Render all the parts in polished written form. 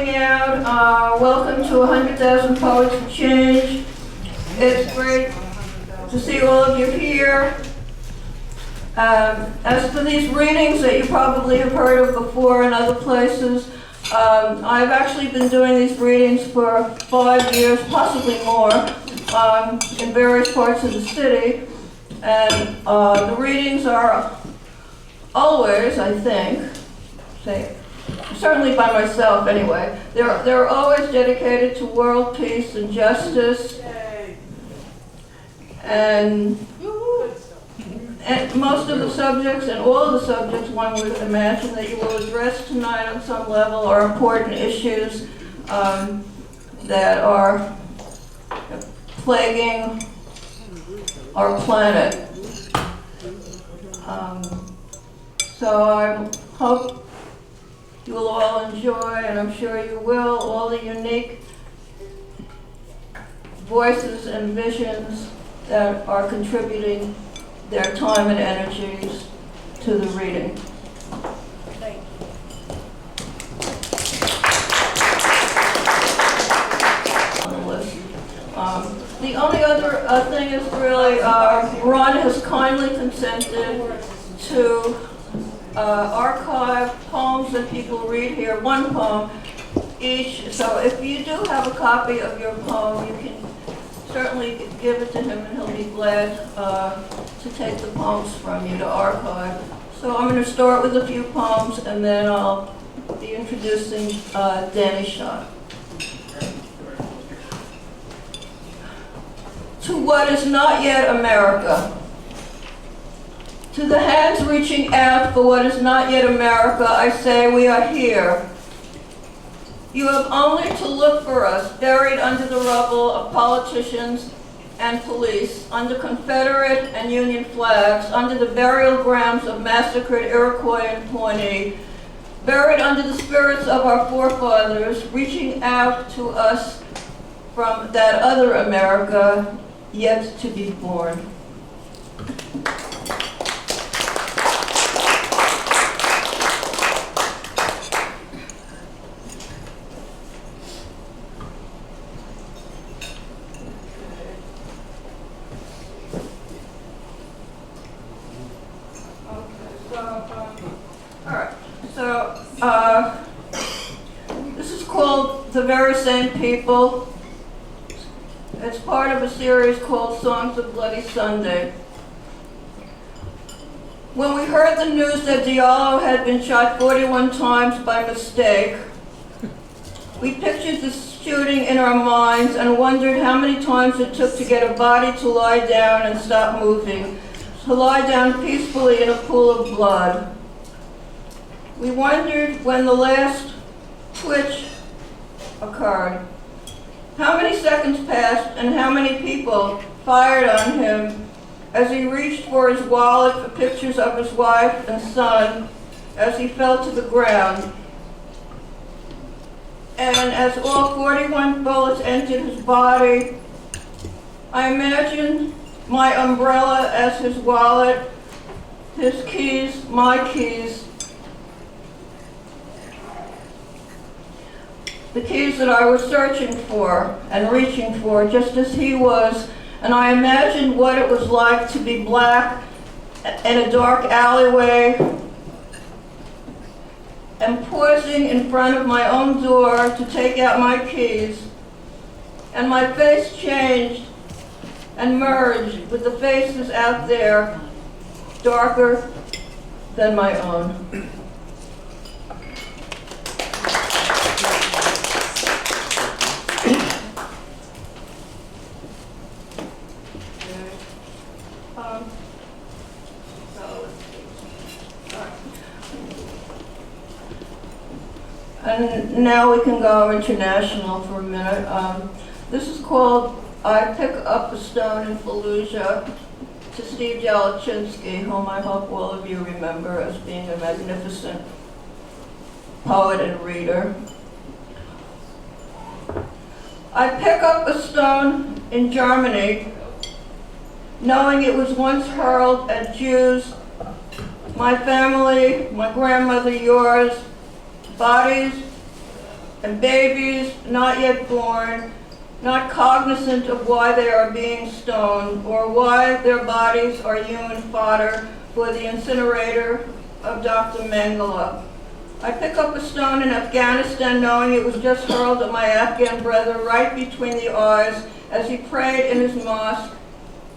coming out. Welcome to 100,000 Poets for Change. It's great to see all of you here. As for these readings that you probably have heard of before in other places, I've actually been doing these readings for 5 years, possibly more, in various parts of the city. And the readings are always, I think, certainly by myself anyway, they're always dedicated to world peace and justice. And most of the subjects and all of the subjects one would imagine that you will address tonight on some level are important issues that are plaguing our planet. So I hope you will all enjoy, and I'm sure you will, all the unique voices and visions that are contributing their time and energies to the reading. Thank you. On the list. The only other thing is really, Ron has kindly consented to archive poems that people read here, one poem each. So if you do have a copy of your poem, you can certainly give it to him and he'll be glad to take the poems from you to archive. So I'm going to start with a few poems and then I'll be introducing Danny Shaw. To what is not yet America. To the hands reaching out for what is not yet America, I say we are here. You have only to look for us, buried under the rubble of politicians and police, under Confederate and Union flags, under the burial grounds of massacred Iroquois and Pawnee, buried under the spirits of our forefathers, reaching out to us from that other America yet to be born. This is called The Very Same People. It's part of a series called Songs of Bloody Sunday. When we heard the news that Diallo had been shot 41 times by mistake, we pictured the shooting in our minds and wondered how many times it took to get a body to lie down and stop moving, to lie down peacefully in a pool of blood. We wondered when the last twitch occurred. How many seconds passed and how many people fired on him as he reached for his wallet for pictures of his wife and son as he fell to the ground. And as all 41 bullets entered his body, I imagined my umbrella as his wallet, his keys, my keys, the keys that I was searching for and reaching for just as he was, and I imagined what it was like to be black in a dark alleyway and pausing in front of my own door to take out my keys, and my face changed and merged with the faces out there, darker than my own. And now we can go international for a minute. This is called I Pick Up a Stone in Fallujah, to Steve Jalachinsky, whom I hope all of you remember as being a magnificent poet and reader. I pick up a stone in Germany, knowing it was once hurled at Jews, my family, my grandmother, yours, bodies and babies not yet born, not cognizant of why they are being stoned or why their bodies are human fodder for the incinerator of Dr. Mengele. I pick up a stone in Afghanistan knowing it was just hurled at my Afghan brother right between the eyes as he prayed in his mosque,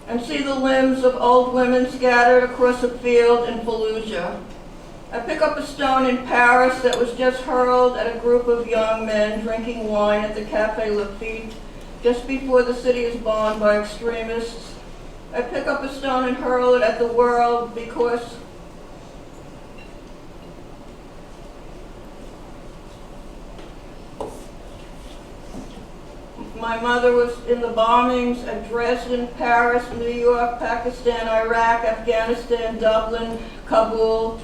and see the limbs of old women scattered across a field in Fallujah. I pick up a stone in Paris that was just hurled at a group of young men drinking wine at the Café Lafitte just before the city is bombed by extremists. I pick up a stone and hurl it at the world because my mother was in the bombings at Dresden, Paris, New York, Pakistan, Iraq, Afghanistan, Dublin, Kabul.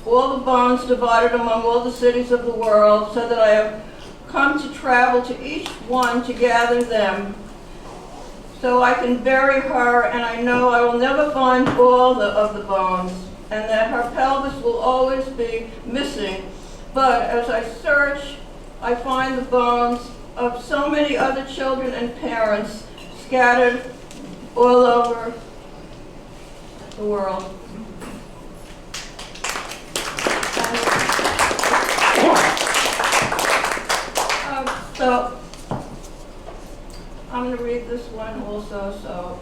All the bombs divided among all the cities of the world, so that I have come to travel to each one to gather them, so I can bury her, and I know I will never find all of the bones, and that her pelvis will always be missing. But as I search, I find the bones of so many other children and parents scattered all over the world. So I'm going to read this one also. So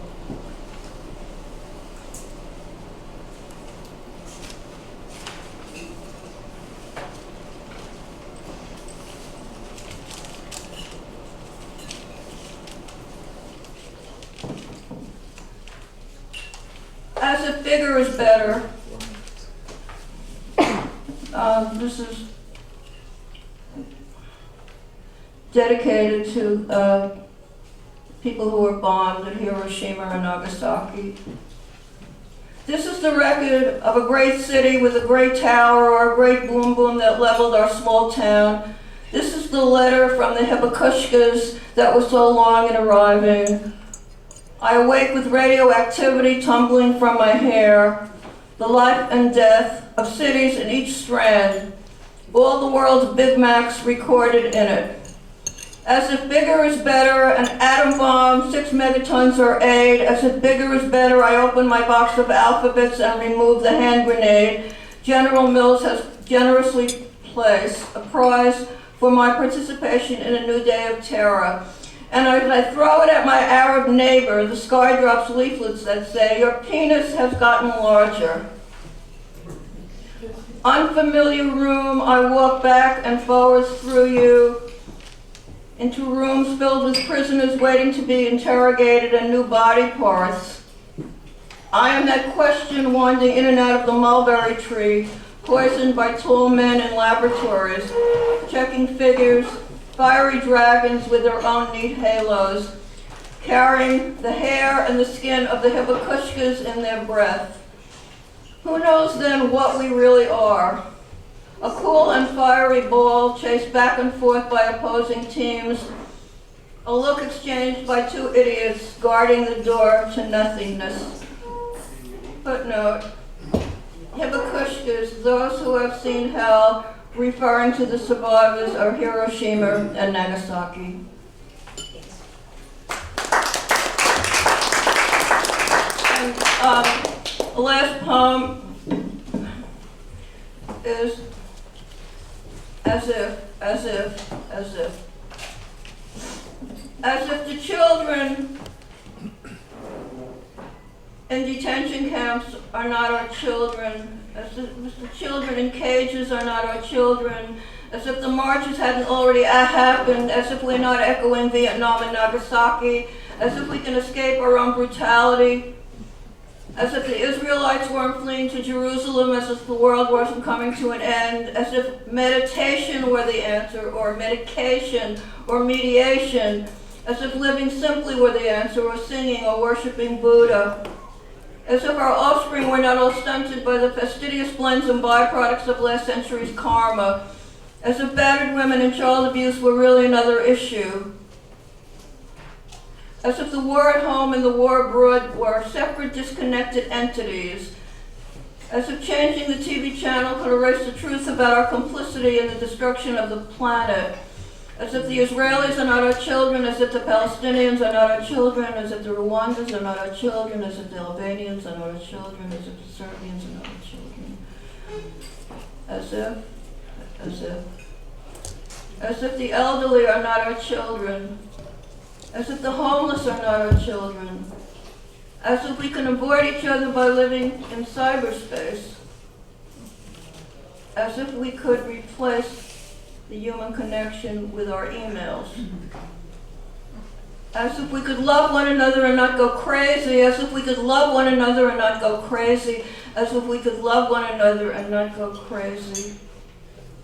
as if bigger is better. This is dedicated to people who were bombed at Hiroshima and Nagasaki. This is the record of a great city with a great tower or a great boom boom that leveled our small town. This is the letter from the hibakushkas that was so long in arriving. I awake with radioactivity tumbling from my hair, the life and death of cities in each strand, all the world's Big Macs recorded in it. As if bigger is better, an atom bomb, 6 megatons or 8. As if bigger is better, I open my box of alphabets and remove the hand grenade. General Mills has generously placed a prize for my participation in a new day of terror. And as I throw it at my Arab neighbor, the sky drops leaflets that say, "Your penis has gotten larger." Unfamiliar room, I walk back and forwards through you, into rooms filled with prisoners waiting to be interrogated and new body parts. I am that question winding in and out of the mulberry tree, poisoned by tall men in laboratories, checking figures, fiery dragons with their own neat halos, carrying the hair and the skin of the hibakushkas in their breath. Who knows then what we really are? A cool and fiery ball chased back and forth by opposing teams, a look exchanged by two idiots guarding the door to nothingness. Footnote, hibakushkas, those who have seen hell, referring to the survivors of Hiroshima and Nagasaki. And the last poem is as if the children in detention camps are not our children, as if the children in cages are not our children, as if the marches hadn't already happened, as if we're not echoing Vietnam and Nagasaki, as if we can escape our own brutality, as if the Israelites weren't fleeing to Jerusalem, as if the world wasn't coming to an end, as if meditation were the answer, or medication, or mediation, as if living simply were the answer, or singing, or worshiping Buddha, as if our offspring were not all stunted by the fastidious blends and byproducts of last century's karma, as if battered women and child abuse were really another issue, as if the war at home and the war abroad were separate, disconnected entities, As if changing the TV channel could erase the truth about our complicity in the destruction of the planet. As if the Israelis are not our children, as if the Palestinians are not our children, as if the Rwandans are not our children, as if the Albanians are not our children, as if the Serbians are not our children. As if the elderly are not our children, as if the homeless are not our children, as if we can avoid each other by living in cyberspace, as if we could replace the human connection with our emails, as if we could love one another and not go crazy, as if we could love one another and not go crazy, as if we could love one another and not go crazy,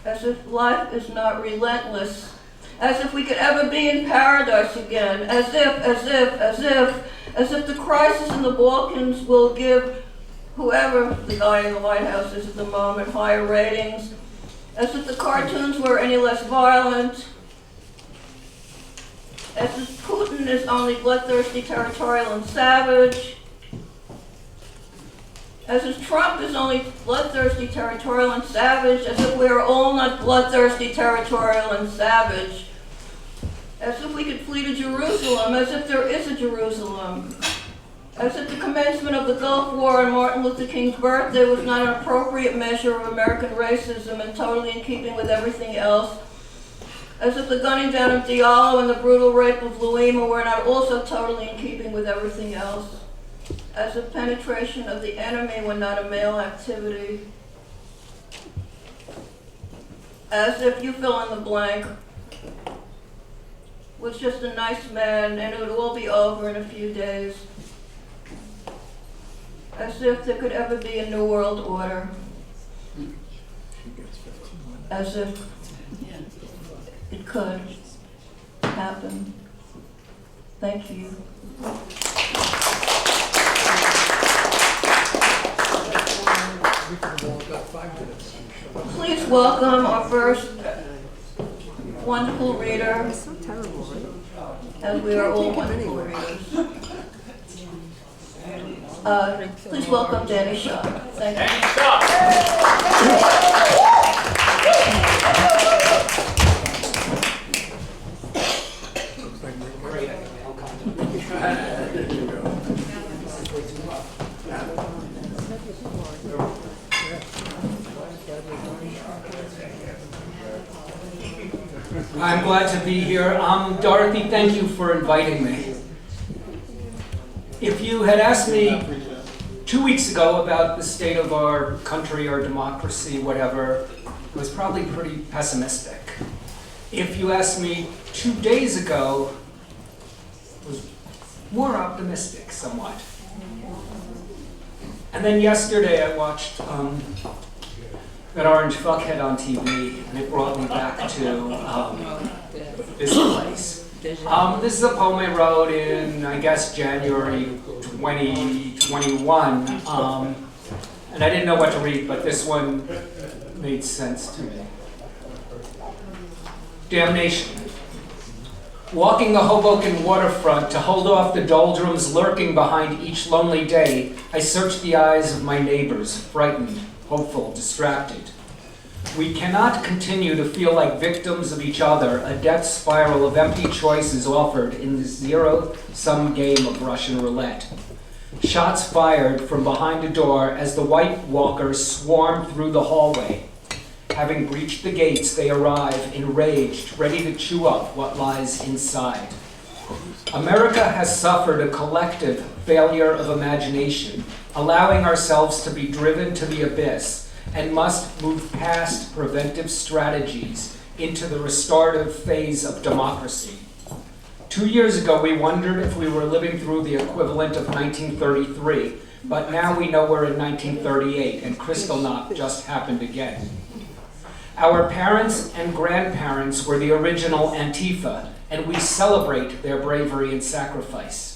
as if life is not relentless, as if we could ever be in paradise again, as if the crisis in the Balkans will give whoever the guy in the White House is at the moment higher ratings, as if the cartoons were any less violent, as if Putin is only bloodthirsty, territorial, and savage, as if Trump is only bloodthirsty, territorial, and savage, as if we are all not bloodthirsty, territorial, and savage, as if we could flee to Jerusalem, as if there is a Jerusalem, as if the commencement of the Gulf War and Martin Luther King's birthday was not an appropriate measure of American racism and totally in keeping with everything else, as if the gunning down of Diallo and the brutal rape of Louima were not also totally in keeping with everything else, as if penetration of the enemy were not a male activity, as if you fill in the blank was just a nice man and it would all be over in a few days. As if there could ever be a new world order. As if it could happen. Thank you. Please welcome our first wonderful reader, as we are all wonderful readers. Please welcome Danny Shaw. Thank you. Danny Shaw. I'm glad to be here. Dorothy, thank you for inviting me. If you had asked me 2 weeks ago about the state of our country, our democracy, whatever, it was probably pretty pessimistic. If you asked me 2 days ago, it was more optimistic somewhat. And then yesterday I watched that orange fuckhead on TV, and it brought me back to this place. This is a poem I wrote in, I guess, January 2021, and I didn't know what to read, but this one made sense to me. Damnation. Walking the Hoboken waterfront to hold off the doldrums lurking behind each lonely day, I searched the eyes of my neighbors, frightened, hopeful, distracted. We cannot continue to feel like victims of each other, a death spiral of empty choices offered in the zero-sum game of Russian roulette. Shots fired from behind a door as the White Walkers swarm through the hallway. Having breached the gates, they arrive, enraged, ready to chew up what lies inside. America has suffered a collective failure of imagination, allowing ourselves to be driven to the abyss, and must move past preventive strategies into the restorative phase of democracy. 2 years ago, we wondered if we were living through the equivalent of 1933, but now we know we're in 1938, and Kristallnacht just happened again. Our parents and grandparents were the original Antifa, and we celebrate their bravery and sacrifice.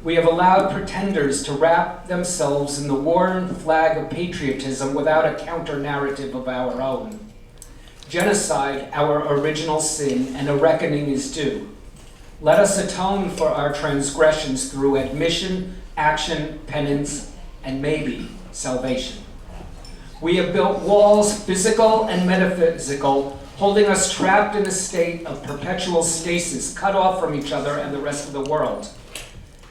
We have allowed pretenders to wrap themselves in the worn flag of patriotism without a counter-narrative of our own. Genocide, our original sin, and a reckoning is due. Let us atone for our transgressions through admission, action, penance, and maybe salvation. We have built walls, physical and metaphysical, holding us trapped in a state of perpetual stasis, cut off from each other and the rest of the world.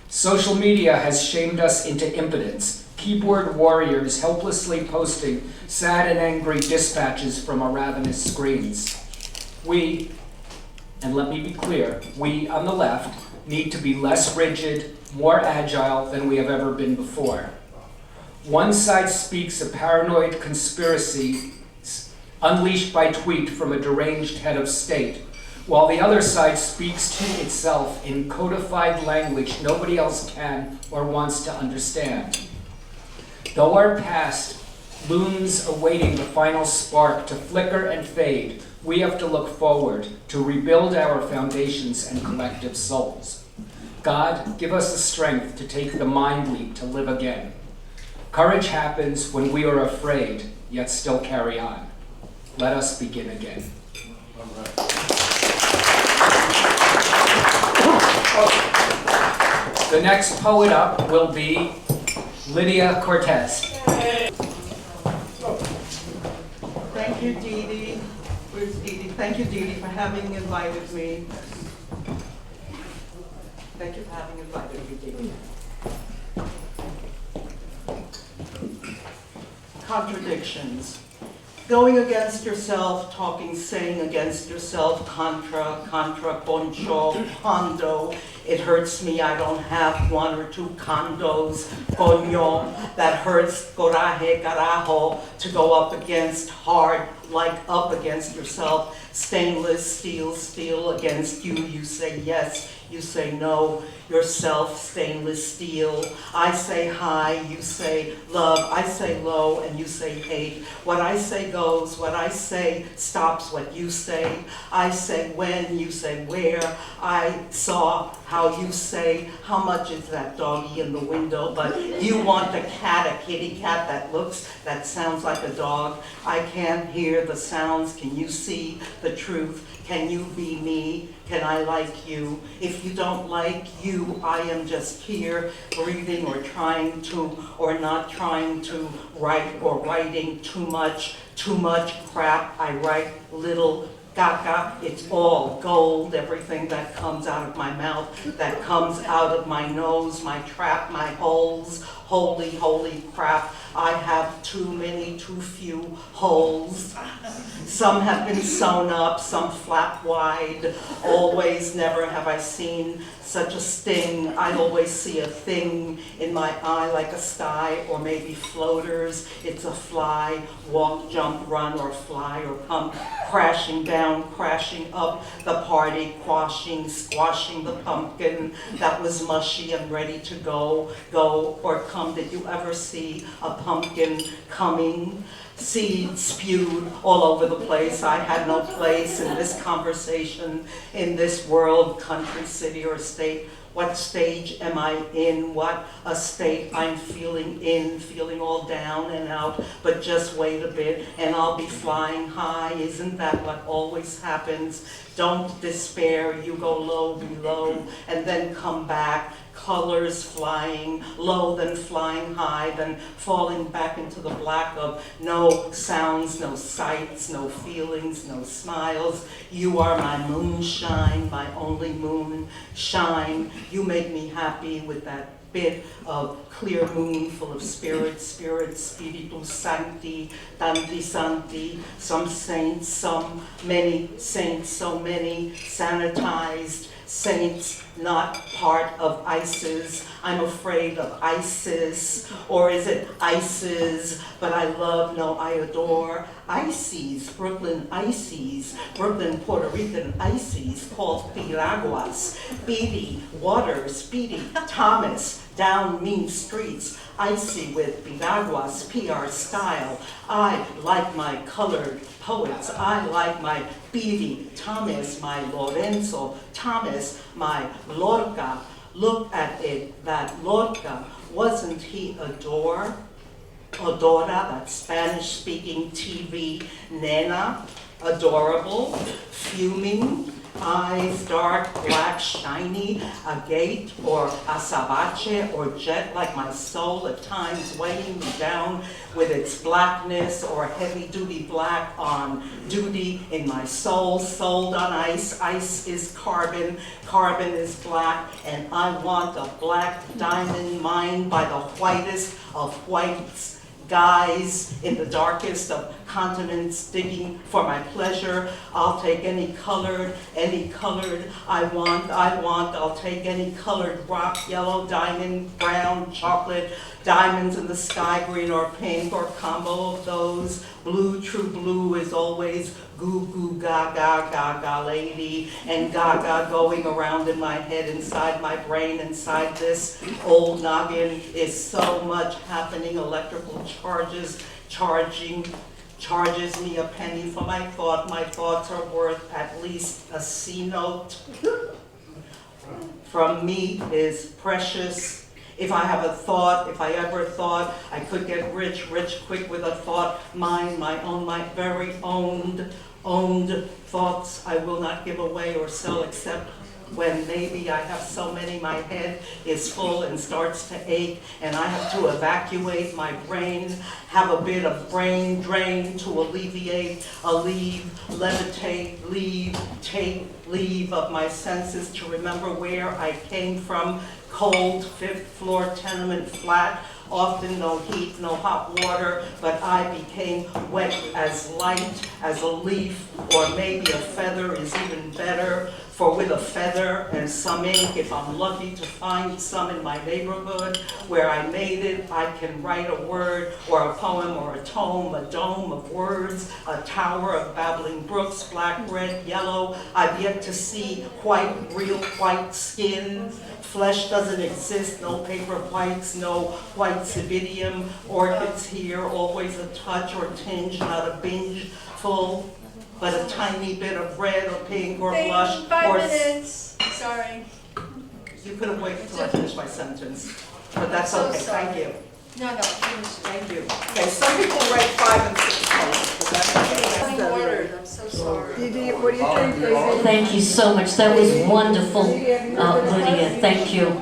Social media has shamed us into impotence, keyboard warriors helplessly posting sad and angry dispatches from our ravenous screens. We, and let me be clear, we on the left need to be less rigid, more agile than we have ever been before. One side speaks a paranoid conspiracy unleashed by tweet from a deranged head of state, while the other side speaks to itself in codified language nobody else can or wants to understand. Though our past looms awaiting the final spark to flicker and fade, we have to look forward to rebuild our foundations and collective souls. God, give us the strength to take the mind leap to live again. Courage happens when we are afraid, yet still carry on. Let us begin again. All right. The next poet up will be Lydia Cortes. Thank you, Didi. Where's Didi? Thank you, Didi, for having invited me. Thank you for having invited me, Didi. Contradictions. Going against yourself, talking, saying against yourself, contra, poncho, condo. It hurts me, I don't have one or two condos, coño. That hurts, coraje, carajo, to go up against hard, like up against yourself. Stainless steel, steel against you. You say yes, you say no. Yourself, stainless steel. I say hi, you say love. I say low, and you say hate. What I say goes, what I say stops what you say. I say when, you say where. I saw how you say, how much is that doggy in the window? But you want a cat, a kitty cat that sounds like a dog. I can't hear the sounds. Can you see the truth? Can you be me? Can I like you? If you don't like you, I am just here breathing or trying to or not trying to write or writing too much crap. I write little gaga. It's all gold, everything that comes out of my mouth, that comes out of my nose, my trap, my holes. Holy, holy crap. I have too many, too few holes. Some have been sewn up, some flap wide. Always, never have I seen such a sting. I always see a thing in my eye like a sty, or maybe floaters. It's a fly, walk, jump, run, or fly, or come crashing down, crashing up the party, quashing, squashing the pumpkin that was mushy and ready to go, or come. Did you ever see a pumpkin coming? Seeds spewed all over the place. I had no place in this conversation, in this world, country, city, or state. What stage am I in? What a state I'm feeling in, feeling all down and out, but just wait a bit and I'll be flying high. Isn't that what always happens? Don't despair, you go low below and then come back. Colors flying low, then flying high, then falling back into the black of no sounds, no sights, no feelings, no smiles. You are my moonshine, my only moonshine. You make me happy with that bit of clear moon full of spirit, spiritus sancti, tanti santi, some saints, some many saints, so many sanitized saints, not part of ISIS. I'm afraid of ISIS, or is it ISIS? But I love, no, I adore ISIS, Brooklyn ISIS, Brooklyn Puerto Rican ISIS, called Piraguas, Beatty, Water, Speedy, Thomas, down mean streets, icy with Piraguas, PR style. I like my colored poets. I like my Beatty, Thomas, my Lorenzo, Thomas, my Lorca. Look at it, that Lorca. Wasn't he Adora, that Spanish-speaking TV nena? Adorable, fuming, eyes dark, black, shiny, agate or azabache or jet like my soul at times weighing me down with its blackness, or heavy-duty black on duty in my soul, sold on ice. Ice is carbon, carbon is black, and I want a black diamond mined by the whitest of whites. Guys in the darkest of continents digging for my pleasure. I'll take any colored I want, I'll take any colored rock, yellow, diamond, brown, chocolate, diamonds in the sky, green or pink, or combo of those. Blue, true blue is always goo goo gaga gaga lady, and gaga going around in my head, inside my brain, inside this old noggin is so much happening. Electrical charges charges me a penny for my thought. My thoughts are worth at least a C note. From me is precious. If I have a thought, if I ever thought I could get rich, rich quick with a thought, mine, my own, my very owned thoughts I will not give away or sell except when maybe I have so many, my head is full and starts to ache, and I have to evacuate my brain, have a bit of brain drain to alleviate, levitate, take leave of my senses to remember where I came from. Cold, 5th floor tenement flat, often no heat, no hot water, but I became wet as light as a leaf, or maybe a feather is even better, for with a feather and some ink, if I'm lucky to find some in my neighborhood where I made it, I can write a word or a poem or a tome, a dome of words, a tower of babbling brooks, black, red, yellow. I've yet to see white, real white skin. Flesh doesn't exist, no paper whites, no white cividium, orchids here, always a touch or tinge, not a binge full, but a tiny bit of red or pink or blush. 5 minutes, sorry. You could have waited till I finished my sentence, but that's So okay, sorry. thank you. No, finish. Thank you. Okay, some people write 5 and 6 poems, is that okay? Ordered, I'm so sorry. Didi, what do you think, Lizzie? Thank you so much. That was wonderful, Lydia. Thank you.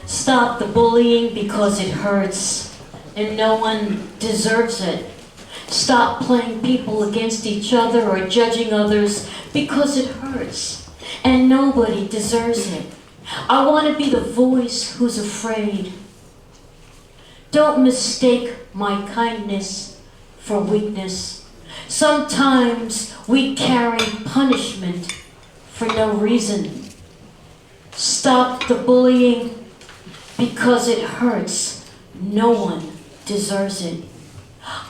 Stop the bullying because it hurts, and no one deserves it. Stop playing people against each other or judging others because it hurts, and nobody deserves it. I want to be the voice who's afraid. Don't mistake my kindness for weakness. Sometimes we carry punishment for no reason. Stop the bullying because it hurts. No one deserves it.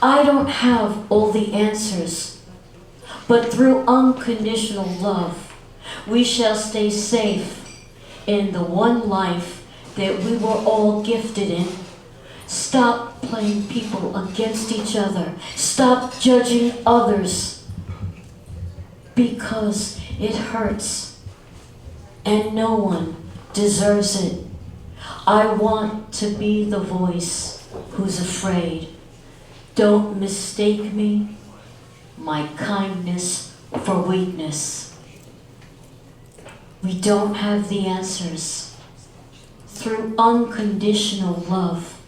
I don't have all the answers, but through unconditional love, we shall stay safe in the one life that we were all gifted in. Stop playing people against each other. Stop judging others because it hurts and no one deserves it. I want to be the voice who's afraid. Don't mistake me, my kindness, for weakness. We don't have the answers. Through unconditional love,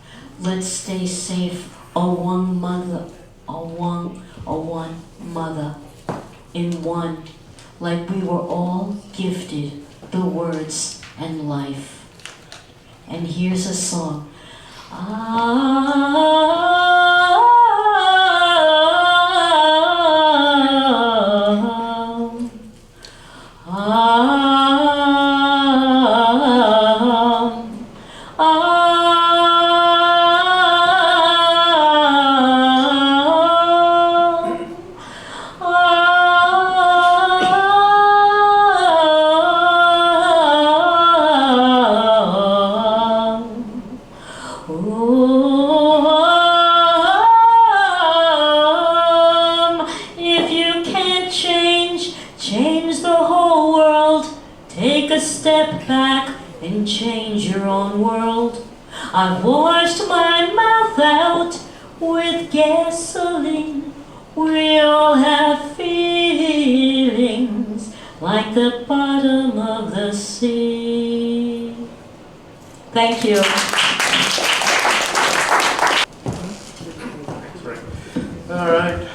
let's stay safe, a one mother, in one, like we were all gifted the words and life. And here's a song. If you can't change the whole world. Take a step back and change your own world. I've washed my mouth out with gasoline We all have feelings like the bottom of the sea. Thank you. All right.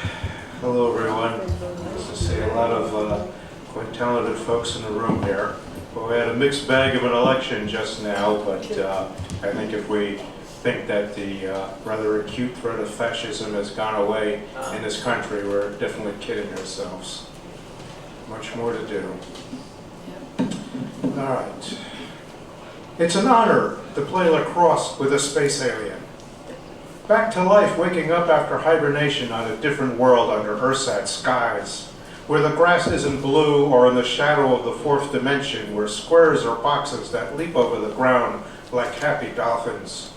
Hello, everyone. Nice to see a lot of quite talented folks in the room here. Well, we had a mixed bag of an election just now, but I think if we think that the rather acute threat of fascism has gone away in this country, we're definitely kidding ourselves. Much more to do. All right. It's an honor to play lacrosse with a space alien. Back to life, waking up after hibernation on a different world under Ersatz skies, where the grass isn't blue or in the shadow of the fourth dimension, where squares are boxes that leap over the ground like happy dolphins.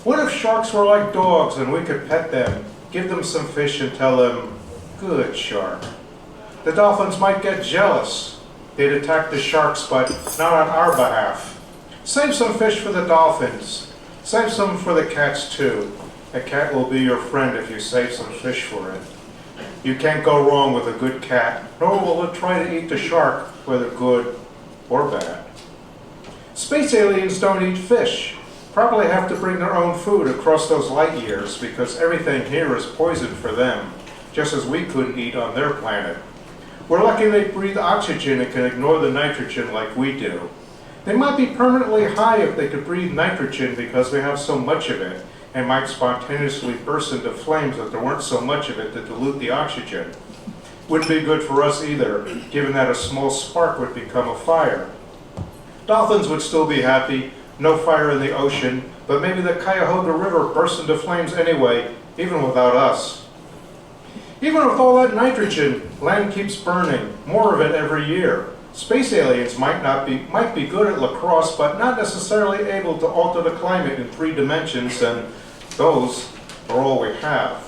What if sharks were like dogs and we could pet them, give them some fish and tell them, good shark. The dolphins might get jealous. They'd attack the sharks, but not on our behalf. Save some fish for the dolphins. Save some for the cats too. A cat will be your friend if you save some fish for it. You can't go wrong with a good cat, nor will it try to eat the shark, whether good or bad. Space aliens don't eat fish. Probably have to bring their own food across those light years because everything here is poison for them, just as we couldn't eat on their planet. We're lucky they breathe oxygen and can ignore the nitrogen like we do. They might be permanently high if they could breathe nitrogen because we have so much of it, and might spontaneously burst into flames if there weren't so much of it to dilute the oxygen. Wouldn't be good for us either, given that a small spark would become a fire. Dolphins would still be happy, no fire in the ocean, but maybe the Cuyahoga River bursts into flames anyway, even without us. Even with all that nitrogen, land keeps burning, more of it every year. Space aliens might be good at lacrosse, but not necessarily able to alter the climate in 3 dimensions, and those are all we have.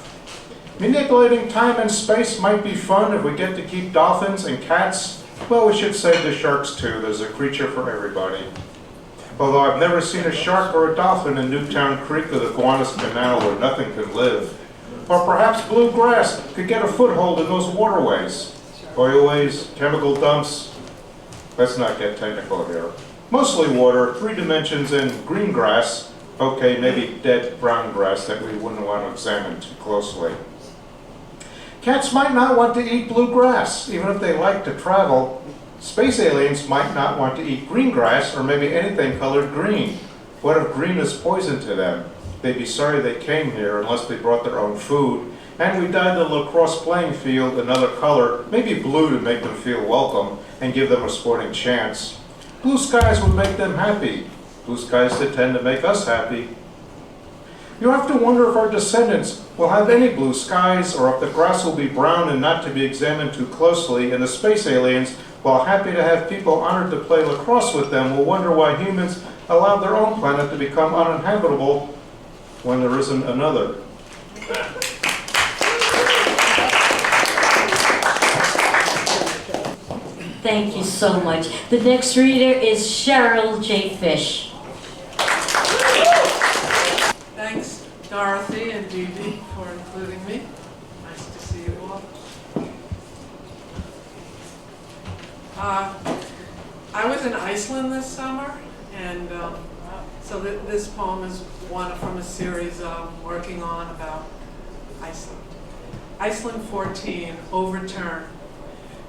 Manipulating time and space might be fun if we get to keep dolphins and cats. Well, we should save the sharks too. There's a creature for everybody. Although I've never seen a shark or a dolphin in Newtown Creek or the Gowanus Canal where nothing can live. Or perhaps blue grass could get a foothold in those waterways. Oilways, chemical dumps. Let's not get technical here. Mostly water, 3 dimensions, and green grass. Okay, maybe dead brown grass that we wouldn't want to examine too closely. Cats might not want to eat blue grass, even if they like to travel. Space aliens might not want to eat green grass or maybe anything colored green. What if green is poison to them? They'd be sorry they came here unless they brought their own food. And we dyed the lacrosse playing field another color, maybe blue to make them feel welcome and give them a sporting chance. Blue skies would make them happy. Blue skies that tend to make us happy. You have to wonder if our descendants will have any blue skies or if the grass will be brown and not to be examined too closely, and the space aliens, while happy to have people honored to play lacrosse with them, will wonder why humans allowed their own planet to become uninhabitable when there isn't another. Thank you so much. The next reader is Cheryl J. Fish. Thanks, Dorothy and Didi, for including me. Nice to see you all. I was in Iceland this summer, and so this poem is one from a series I'm working on about Iceland. Iceland 14, Overturn.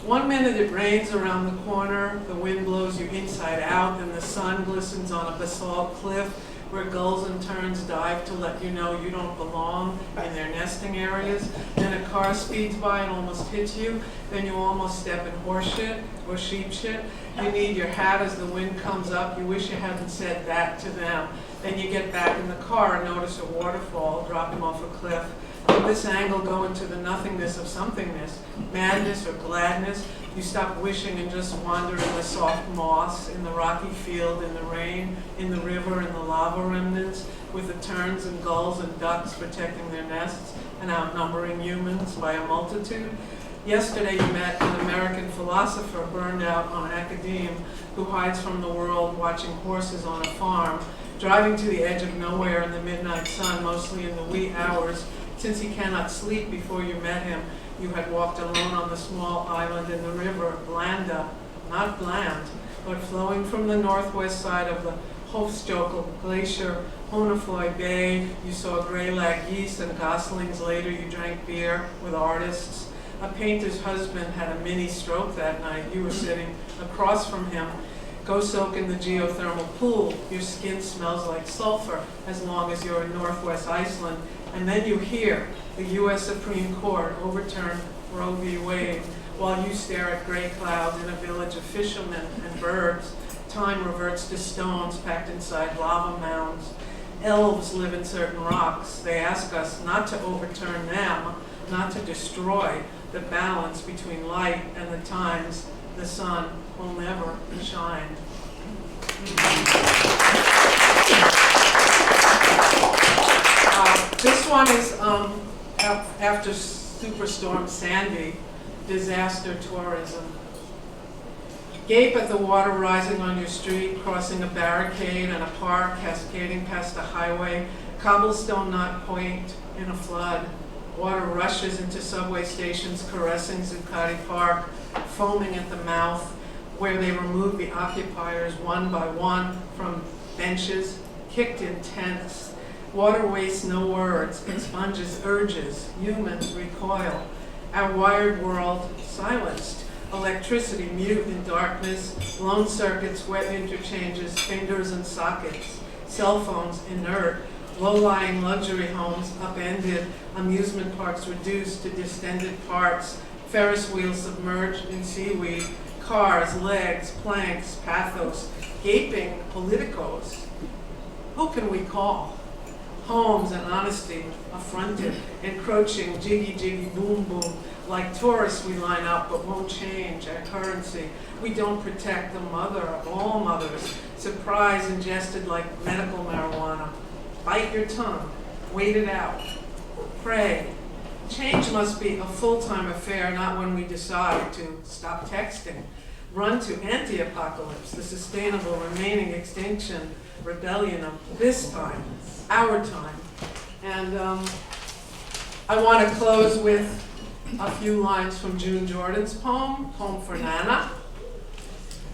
1 minute it rains around the corner, the wind blows you inside out, and the sun glistens on a basalt cliff where gulls and terns dive to let you know you don't belong in their nesting areas. Then a car speeds by and almost hits you. Then you almost step in horse shit or sheep shit. You need your hat as the wind comes up. You wish you hadn't said that to them. Then you get back in the car and notice a waterfall dropping off a cliff. From this angle go into the nothingness of somethingness, madness or gladness. You stop wishing and just wander in the soft moss, in the rocky field, in the rain, in the river, in the lava remnants, with the terns and gulls and ducks protecting their nests and outnumbering humans by a multitude. Yesterday you met an American philosopher burned out on academe who hides from the world watching horses on a farm, driving to the edge of nowhere in the midnight sun, mostly in the wee hours. Since he cannot sleep before you met him, you had walked alone on the small island in the river, Blanda, not bland, but flowing from the northwest side of the Hofstokel Glacier, Honefloy Bay. You saw gray lag geese and goslings. Later you drank beer with artists. A painter's husband had a mini stroke that night. You were sitting across from him. Go soak in the geothermal pool. Your skin smells like sulfur as long as you're in northwest Iceland. And then you hear the U.S. Supreme Court overturn Roe v. Wade while you stare at gray clouds in a village of fishermen and birds. Time reverts to stones packed inside lava mounds. Elves live in certain rocks. They ask us not to overturn them, not to destroy the balance between light and the times the sun will never shine. This one is after Superstorm Sandy, disaster tourism. Gape at the water rising on your street, crossing a barricade and a park, cascading past a highway, cobblestone knot point in a flood. Water rushes into subway stations, caressing Zuccotti Park, foaming at the mouth, where they remove the occupiers one by one from benches, kicked in tents. Water wastes no words, expunges urges, humans recoil. Our wired world silenced. Electricity mute in darkness, blown circuits, wet interchanges, fingers and sockets, cell phones inert, low-lying luxury homes upended, amusement parks reduced to distended parts, Ferris wheels submerged in seaweed, cars, legs, planks, pathos, gaping politicos. Who can we call? Homes and honesty affronted, encroaching, jiggy, jiggy, boom, boom. Like tourists we line up but won't change our currency. We don't protect the mother of all mothers. Surprise ingested like medical marijuana. Bite your tongue, wait it out, pray. Change must be a full-time affair, not when we decide to stop texting. Run to anti-apocalypse, the sustainable remaining extinction rebellion of this time, our time. And I want to close with a few lines from June Jordan's poem, Poem for Nana.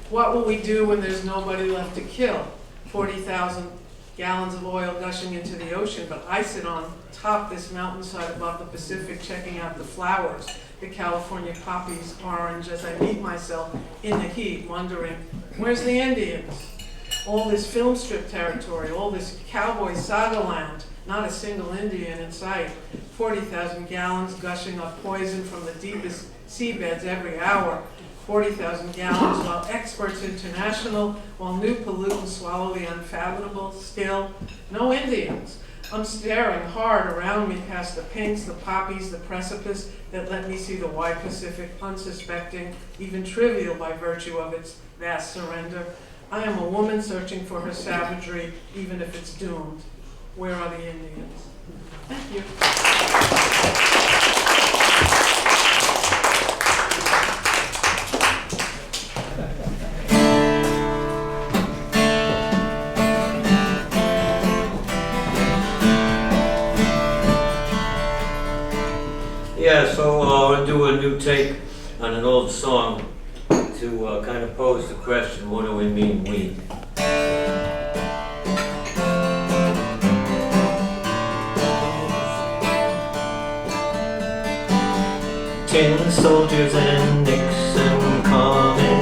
What will we do when there's nobody left to kill? 40,000 gallons of oil gushing into the ocean, but I sit on top this mountainside above the Pacific checking out the flowers, the California poppies orange, as I meet myself in the heat, wondering, where's the Indians? All this film strip territory, all this cowboy saga land, not a single Indian in sight. 40,000 gallons gushing up poison from the deepest seabeds every hour. 40,000 gallons while experts international, while new pollutants swallow the unfathomable. Still, no Indians. I'm staring hard around me past the pinks, the poppies, the precipice that let me see the wide Pacific, unsuspecting, even trivial by virtue of its vast surrender. I am a woman searching for her savagery, even if it's doomed. Where are the Indians? Thank you. Yeah, so I'll do a new take on an old song to kind of pose the question, what do we mean we? Tin soldiers and Nixon coming,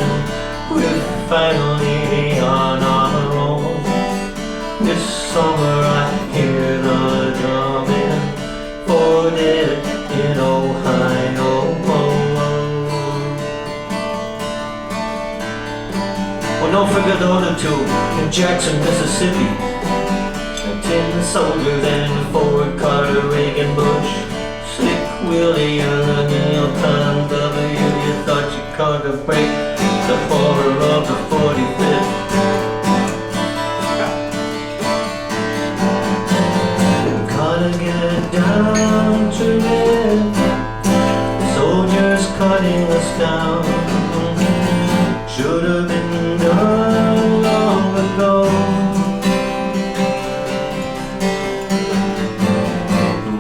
we're finally on our own. This summer I hear the drumming for dead in Ohio. Well, don't forget the other two in Jackson, Mississippi. The tin soldiers and Ford, Carter, Reagan, Bush. Slick Willie and the neocon W, you thought you caught a break, the horror of the 45th. Gotta get down to it, soldiers cutting us down. Should have been done long ago.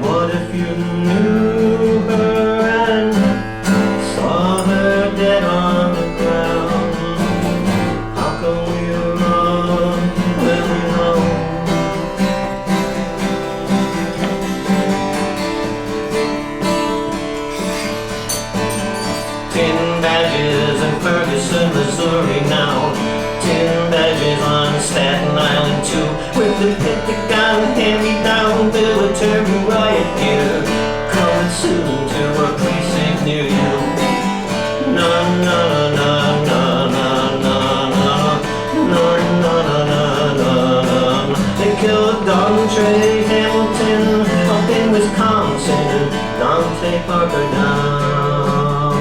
What if you Staten Island too, with the Pentagon hand-me-down military riot gear, coming soon to a precinct near you. Na na na na na na na na na na na na. They killed Andre Hamilton up in Wisconsin, Dante Parker down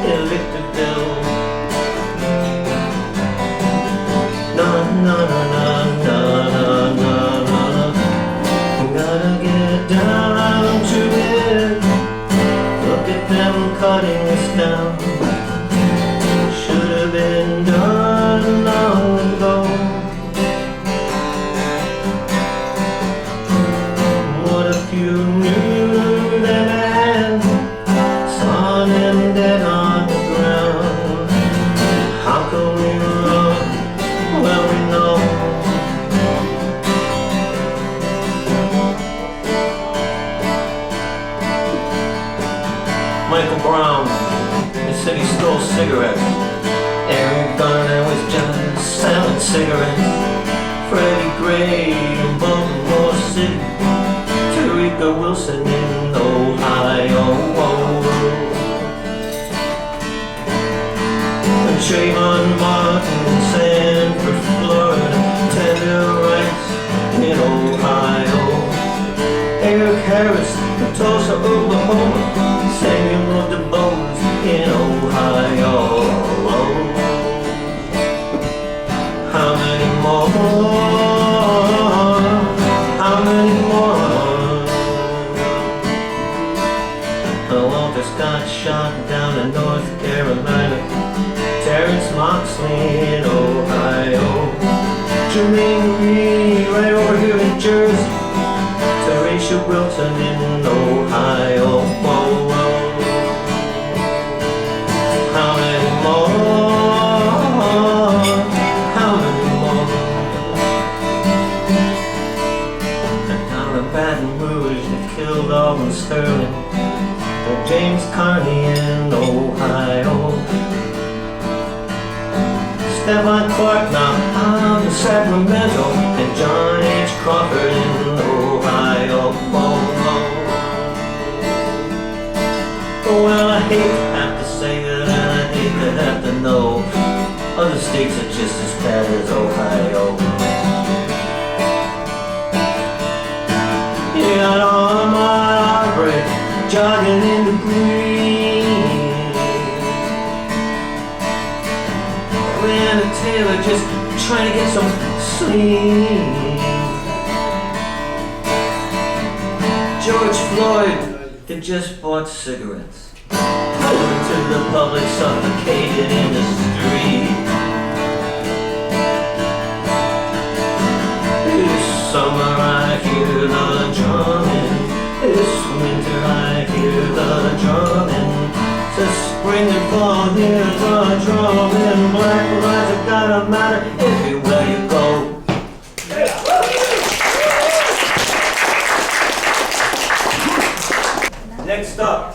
in Victorville. Na na na na na na na. Gotta get down to it. Look at them cutting us down. Should have been done long ago. What if you knew them and saw them dead on the ground? How can we run? Well, we know. Michael Brown, he said he stole cigarettes. Eric Garner was just selling cigarettes. Freddie Gray in Baltimore City. Tarika Wilson in Ohio. Trayvon Martin in Sanford, Florida. Tender rights in Ohio. Eric Harris in Tulsa, Oklahoma. Samuel DuBose in Ohio. How many more? How many more? Walter Scott shot down in North Carolina. Terrence Moxley in Ohio. Jermaine Reed right over here in Jersey. Teresa Wilton in Ohio. How many more? How many more? And down in Baton Rouge they killed Alvin Sterling. And James Carney in Ohio. Stephen Clark now out in Sacramento. And John H. Crawford in Ohio. Well, I hate to have to say it, and I hate to have to know. Other states are just as bad as Ohio. You got Armand Arbery jogging in the green. Breonna Taylor just trying to get some sleep. George Floyd had just bought cigarettes. Over to the public suffocated in the street. This summer I hear the drumming. This winter I hear the drumming. This spring and fall hear the drumming. Black lives have gotta matter everywhere you go. Next up,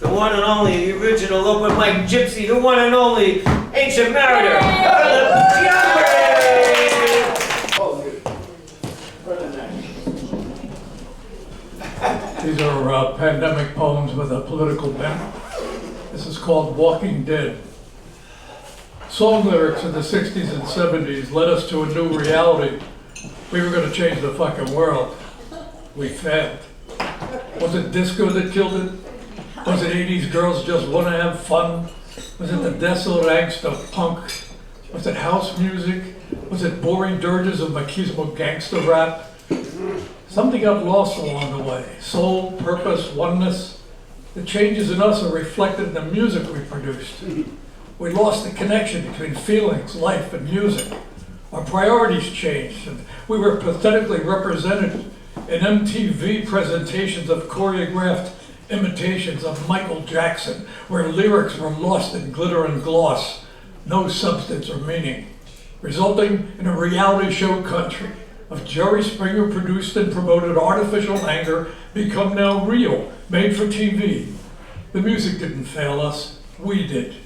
the one and only, the original open mic gypsy, the one and only ancient mariner, Phillip Giambri! These are pandemic poems with a political bent. This is called Walking Dead. Song lyrics in the 60s and 70s led us to a new reality. We were going to change the fucking world. We failed. Was it disco that killed it? Was it 80s girls just want to have fun? Was it the desolate angst of punk? Was it house music? Was it boring dirges of machismo gangster rap? Something got lost along the way. Soul, purpose, oneness. The changes in us are reflected in the music we produced. We lost the connection between feelings, life, and music. Our priorities changed, and we were pathetically represented in MTV presentations of choreographed imitations of Michael Jackson, where lyrics were lost in glitter and gloss, no substance or meaning, resulting in a reality show country of Jerry Springer produced and promoted artificial anger become now real, made for TV. The music didn't fail us, we did.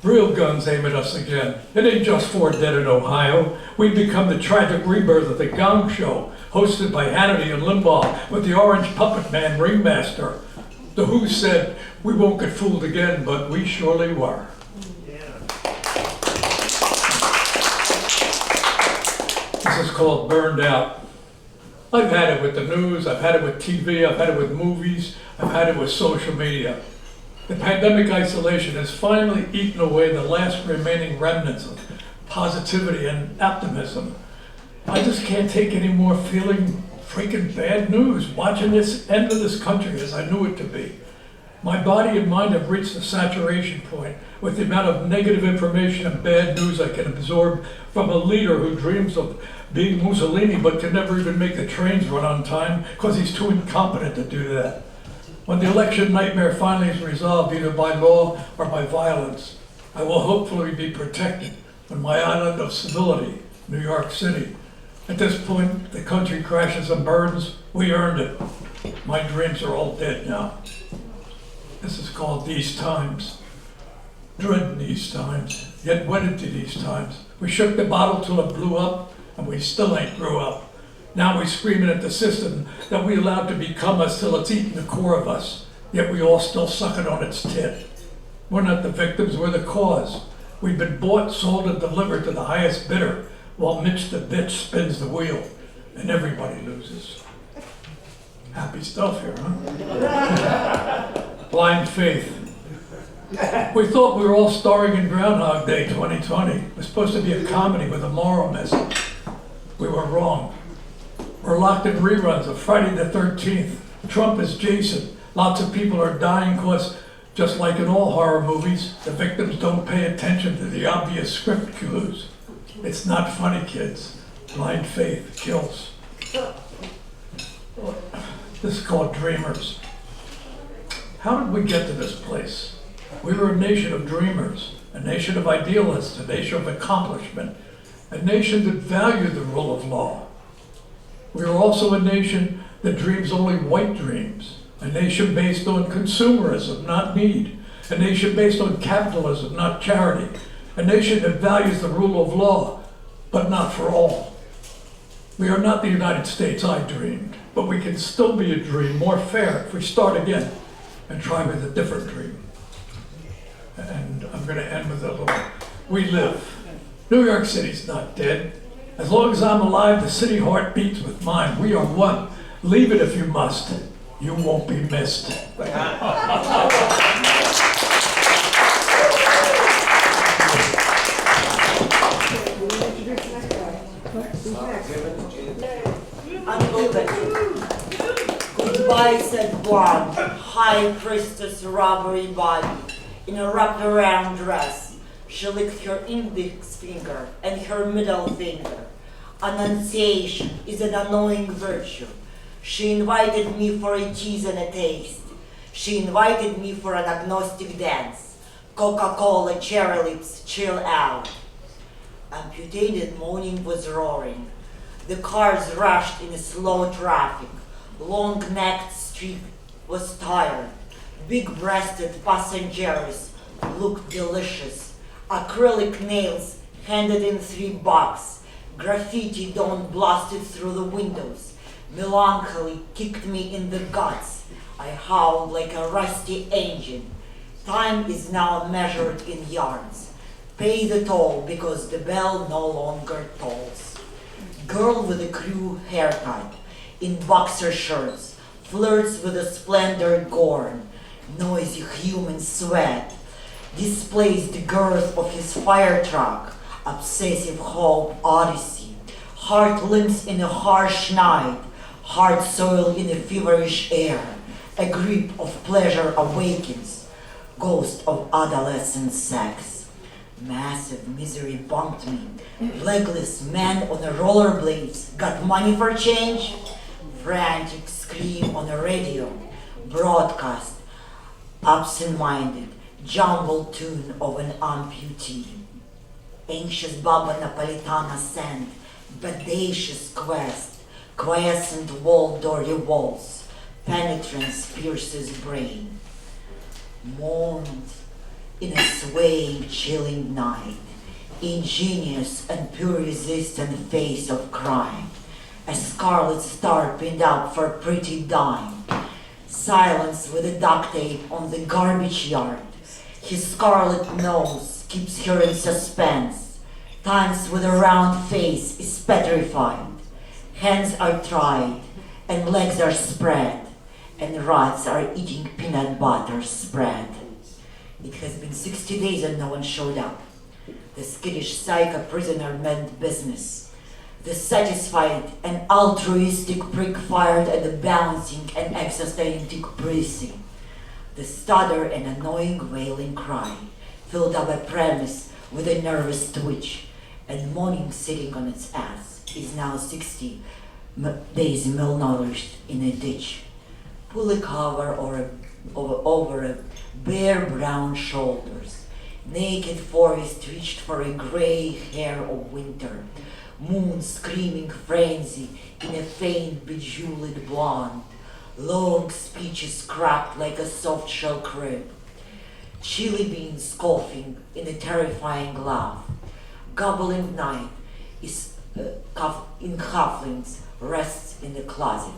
Real guns aim at us again. It ain't just 4 dead in Ohio. We've become the tragic rebirth of the Gong Show, hosted by Hannity and Limbaugh with the orange puppet man Ringmaster. The Who said, "We won't get fooled again," but we surely were. This is called Burned Out. I've had it with the news, I've had it with TV, I've had it with movies, I've had it with social media. The pandemic isolation has finally eaten away the last remaining remnants of positivity and optimism. I just can't take any more feeling freaking bad news, watching this end of this country as I knew it to be. My body and mind have reached the saturation point with the amount of negative information and bad news I can absorb from a leader who dreams of being Mussolini but can never even make the trains run on time because he's too incompetent to do that. When the election nightmare finally is resolved, either by law or by violence, I will hopefully be protected on my island of civility, New York City. At this point, the country crashes and burns. We earned it. My dreams are all dead now. This is called These Times. Dreading these times, yet wedded to these times. We shook the bottle till it blew up, and we still ain't grew up. Now we're screaming at the system that we allowed to become us till it's eaten the core of us, yet we all still suck it on its tit. We're not the victims, we're the cause. We've been bought, sold, and delivered to the highest bidder, while Mitch the bitch spins the wheel, and everybody loses. Happy stuff here, huh? Blind faith. We thought we were all starring in Groundhog Day 2020. It was supposed to be a comedy with a moral message. We were wrong. We're locked in reruns of Friday the 13th. Trump is Jason. Lots of people are dying because, just like in all horror movies, the victims don't pay attention to the obvious script clues. It's not funny, kids. Blind faith kills. This is called Dreamers. How did we get to this place? We were a nation of dreamers, a nation of idealists, a nation of accomplishment, a nation that valued the rule of law. We are also a nation that dreams only white dreams, a nation based on consumerism, not need, a nation based on capitalism, not charity, a nation that values the rule of law, but not for all. We are not the United States I dreamed, but we can still be a dream more fair if we start again and try with a different dream. And I'm going to end with a little, we live. New York City's not dead. As long as I'm alive, the city heart beats with mine. We are one. Leave it if you must. You won't be missed. Goodbye, said one high priestess robbery body in a wrapped-around dress. She licked her index finger and her middle finger. Annunciation is an annoying virtue. She invited me for a tease and a taste. She invited me for an agnostic dance. Coca-Cola, cherry lips, chill out. Amputated moaning was roaring. The cars rushed in a slow traffic. Long-necked street was tired. Big-breasted passengers looked delicious. Acrylic nails handed in $3. Graffiti dawn blasted through the windows. Melancholy kicked me in the guts. I howled like a rusty engine. Time is now measured in yards. Pay the toll because the bell no longer tolls. Girl with a crew haircut, in boxer shirts, flirts with a splendor gorn. Noisy human sweat displays the girth of his fire truck. Obsessive hope odyssey. Heart limps in a harsh night. Heart soil in a feverish air. A grip of pleasure awakens. Ghost of adolescent sex. Massive misery bumped me. Legless man on a rollerblades. Got money for change? Frantic scream on a radio. Broadcast. Absent-minded. Jumbled tune of an amputee. Anxious Baba Napolitana sent. Bodacious quest. Quiescent wall door revolves. Penetrance pierces brain. Moans. in a swaying, chilling night, ingenious and pure resistant face of crime, a scarlet star pinned up for pretty dime, silence with a duct tape on the garbage yard. His scarlet nose keeps her in suspense. Times with a round face is petrified. Hands are tried and legs are spread, and rats are eating peanut butter spread. It has been 60 days and no one showed up. The skittish psycho prisoner meant business. The satisfied and altruistic prick fired at the bouncing and exastatic prissy. The stutter and annoying wailing cry filled up a premise with a nervous twitch, and moaning sitting on its ass is now 60 days malnourished in a ditch. Pull a cover over a bare brown shoulders. Naked forest reached for a gray hair of winter. Moon screaming frenzy in a faint bejeweled blonde. Long speeches cracked like a soft shell crib. Chili beans coughing in a terrifying laugh. Gobbling knife is in cufflinks rests in the closet.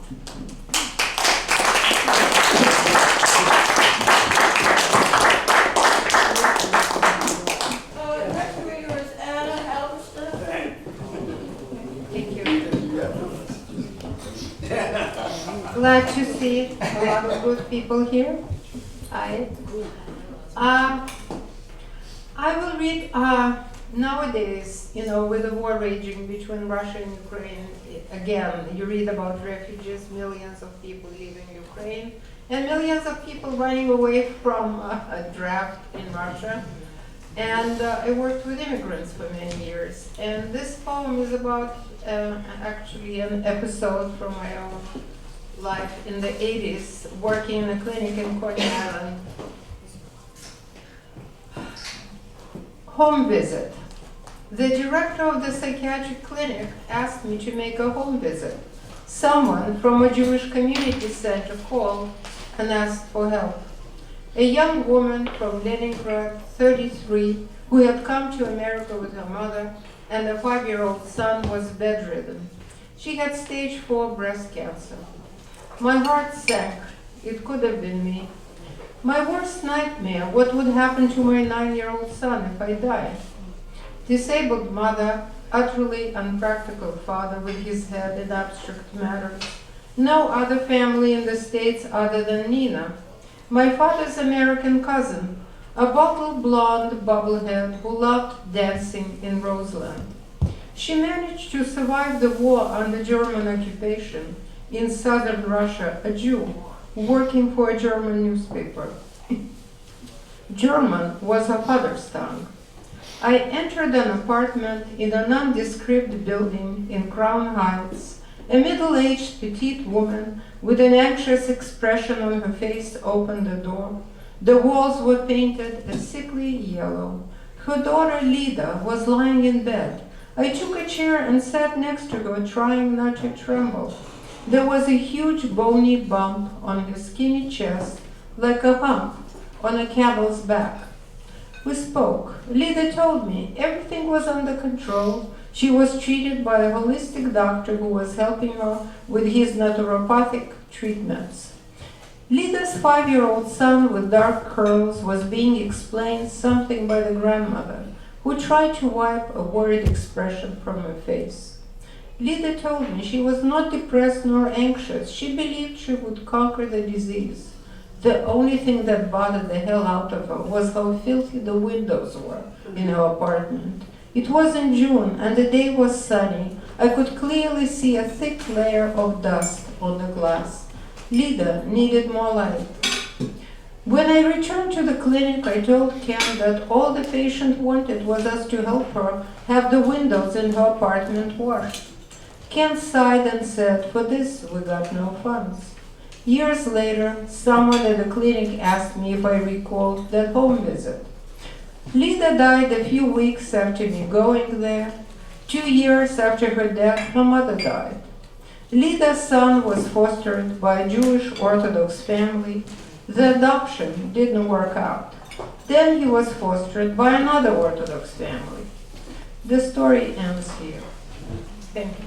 Next reader is Anna Halberstadt. Thank you. Glad to see a lot of good people here. Hi. I will read, nowadays, with the war raging between Russia and Ukraine, again, you read about refugees, millions of people leaving Ukraine, and millions of people running away from a draft in Russia. And I worked with immigrants for many years. And this poem is about actually an episode from my own life in the 80s, working in a clinic in Coney Island. Home visit. The director of the psychiatric clinic asked me to make a home visit. Someone from a Jewish community center called and asked for help. A young woman from Leningrad, 33, who had come to America with her mother and a 5-year-old son, was bedridden. She had stage 4 breast cancer. My heart sank. It could have been me. My worst nightmare, what would happen to my 9-year-old son if I died? Disabled mother, utterly unpractical father with his head in abstract matters. No other family in the States other than Nina. My father's American cousin, a bottle blonde bubblehead who loved dancing in Roseland. She managed to survive the war under German occupation in southern Russia, a Jew working for a German newspaper. German was her father's tongue. I entered an apartment in a nondescript building in Crown Heights. A middle-aged petite woman with an anxious expression on her face opened the door. The walls were painted a sickly yellow. Her daughter Lida was lying in bed. I took a chair and sat next to her, trying not to tremble. There was a huge bony bump on her skinny chest, like a hump on a camel's back. We spoke. Lida told me everything was under control. She was treated by a holistic doctor who was helping her with his naturopathic treatments. Lida's 5-year-old son with dark curls was being explained something by the grandmother, who tried to wipe a worried expression from her face. Lida told me she was not depressed nor anxious. She believed she would conquer the disease. The only thing that bothered the hell out of her was how filthy the windows were in her apartment. It was in June and the day was sunny. I could clearly see a thick layer of dust on the glass. Lida needed more light. When I returned to the clinic, I told Ken that all the patient wanted was us to help her have the windows in her apartment washed. Ken sighed and said, "For this, we got no funds." Years later, someone at the clinic asked me if I recalled that home visit. Lida died a few weeks after me going there. 2 years after her death, her mother died. Lida's son was fostered by a Jewish Orthodox family. The adoption didn't work out. Then he was fostered by another Orthodox family. The story ends here. Thank you.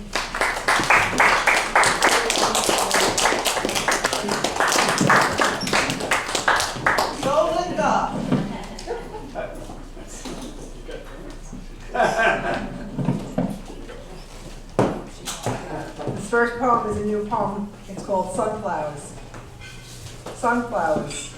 So Linda. This first poem is a new poem. It's called Sunflowers. Sunflowers.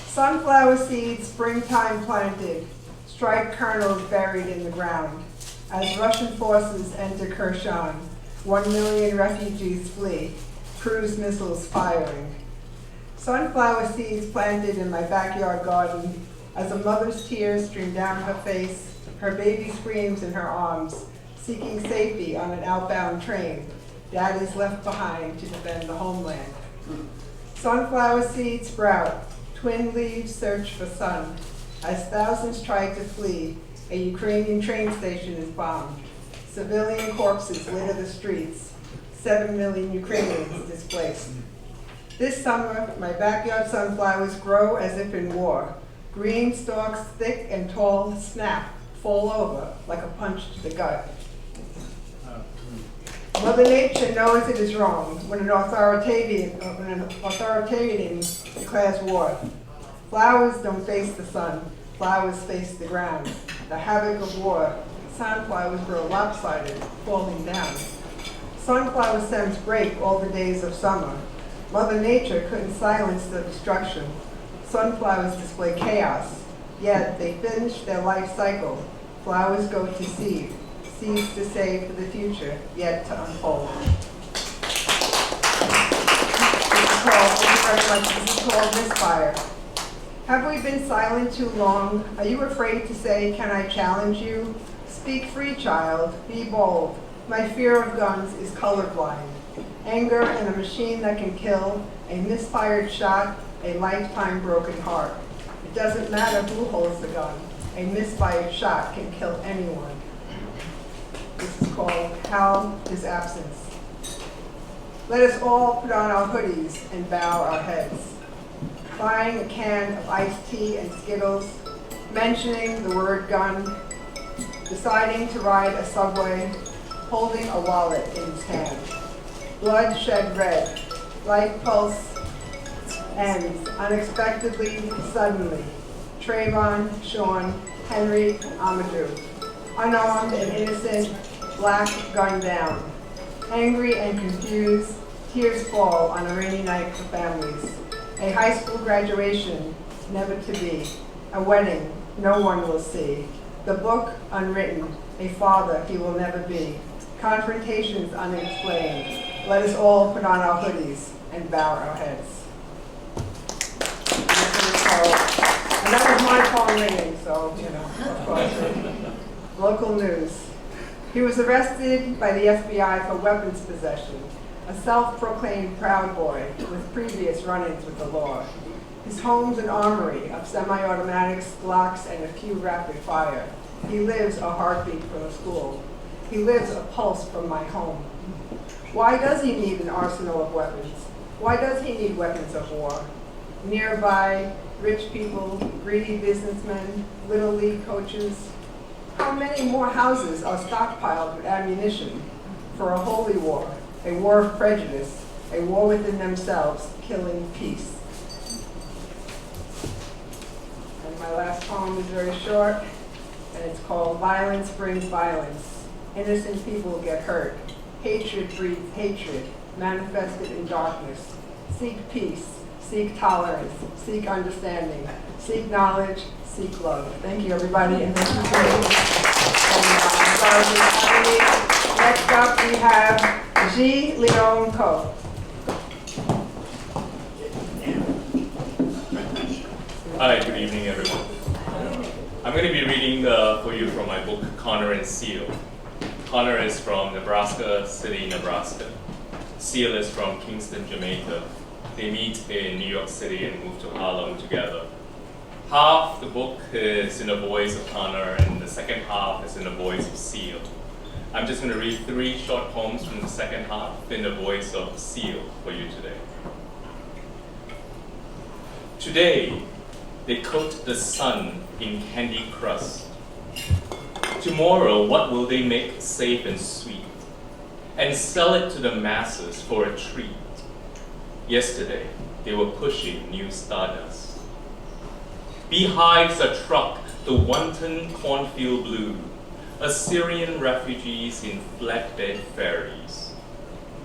Sunflower seeds, springtime planted, striped kernels buried in the ground. As Russian forces enter Kherson, 1 million refugees flee, cruise missiles firing. Sunflower seeds planted in my backyard garden. As a mother's tears stream down her face, her baby screams in her arms, seeking safety on an outbound train. Daddy's left behind to defend the homeland. Sunflower seeds sprout, twin leaves search for sun. As thousands try to flee, a Ukrainian train station is bombed. Civilian corpses litter the streets. 7 million Ukrainians displaced. This summer, my backyard sunflowers grow as if in war. Green stalks, thick and tall, snap, fall over like a punch to the gut. Mother Nature knows it is wrong when an authoritarian declares war. Flowers don't face the sun, flowers face the ground. The havoc of war, sunflowers grow lopsided, falling down. Sunflower stems break all the days of summer. Mother Nature couldn't silence the destruction. Sunflowers display chaos, yet they finish their life cycle. Flowers go to seed, seeds to save for the future, yet to unfold. This is called Misfire. Have we been silent too long? Are you afraid to say, can I challenge you? Speak free, child, be bold. My fear of guns is colorblind. Anger and a machine that can kill, a misfired shot, a lifetime broken heart. It doesn't matter who holds the gun. A misfired shot can kill anyone. This is called How is Absence. Let us all put on our hoodies and bow our heads. Buying a can of iced tea and Skittles, mentioning the word gun, deciding to ride a subway, holding a wallet in his hand. Blood shed red, life pulse ends unexpectedly, suddenly. Trayvon, Sean, Henry, Amadou. Unarmed and innocent, black gunned down. Angry and confused, tears fall on a rainy night for families. A high school graduation, never to be. A wedding, no one will see. The book, unwritten. A father he will never be. Confrontations unexplained. Let us all put on our hoodies and bow our heads. And that was my phone ringing, so, of course. Local news. He was arrested by the FBI for weapons possession, a self-proclaimed proud boy with previous run-ins with the law. His home's an armory of semi-automatics, Glocks, and a few rapid fire. He lives a heartbeat from a school. He lives a pulse from my home. Why does he need an arsenal of weapons? Why does he need weapons of war? Nearby, rich people, greedy businessmen, little league coaches. How many more houses are stockpiled with ammunition for a holy war, a war of prejudice, a war within themselves, killing peace? And my last poem is very short, and it's called Violence Brings Violence. Innocent people get hurt. Hatred breeds hatred, manifested in darkness. Seek peace, seek tolerance, seek understanding, seek knowledge, seek love. Thank you, everybody, and thank you for Next up, we have Jee Leong Koh. Hi, good evening, everyone. I'm going to be reading for you from my book, Connor and Seal. Connor is from Nebraska City, Nebraska. Seal is from Kingston, Jamaica. They meet in New York City and move to Harlem together. Half the book is in the voice of Connor, and the second half is in the voice of Seal. I'm just going to read 3 short poems from the second half in the voice of Seal for you today. Today, They coat the sun in candy crust. Tomorrow, what will they make safe and sweet? And sell it to the masses for a treat. Yesterday, they were pushing new stardust. Beehives are trucked the wanton cornfield blue, Assyrian refugees in flatbed ferries.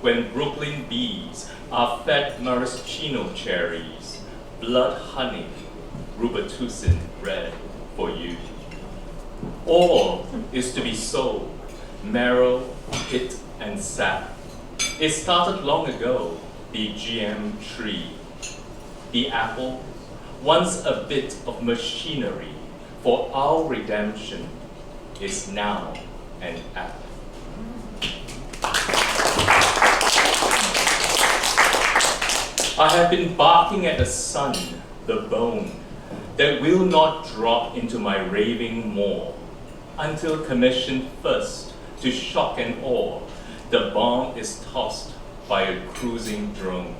When Brooklyn bees are fed maraschino cherries, blood honey, Robitussin red for you. All is to be sold, marrow, pit, and sap. It started long ago, the GM tree. The apple, once a bit of machinery for our redemption, is now an apple. I have been barking at the sun, the bone, that will not drop into my raving maw, until commissioned first to shock and awe, the bomb is tossed by a cruising drone.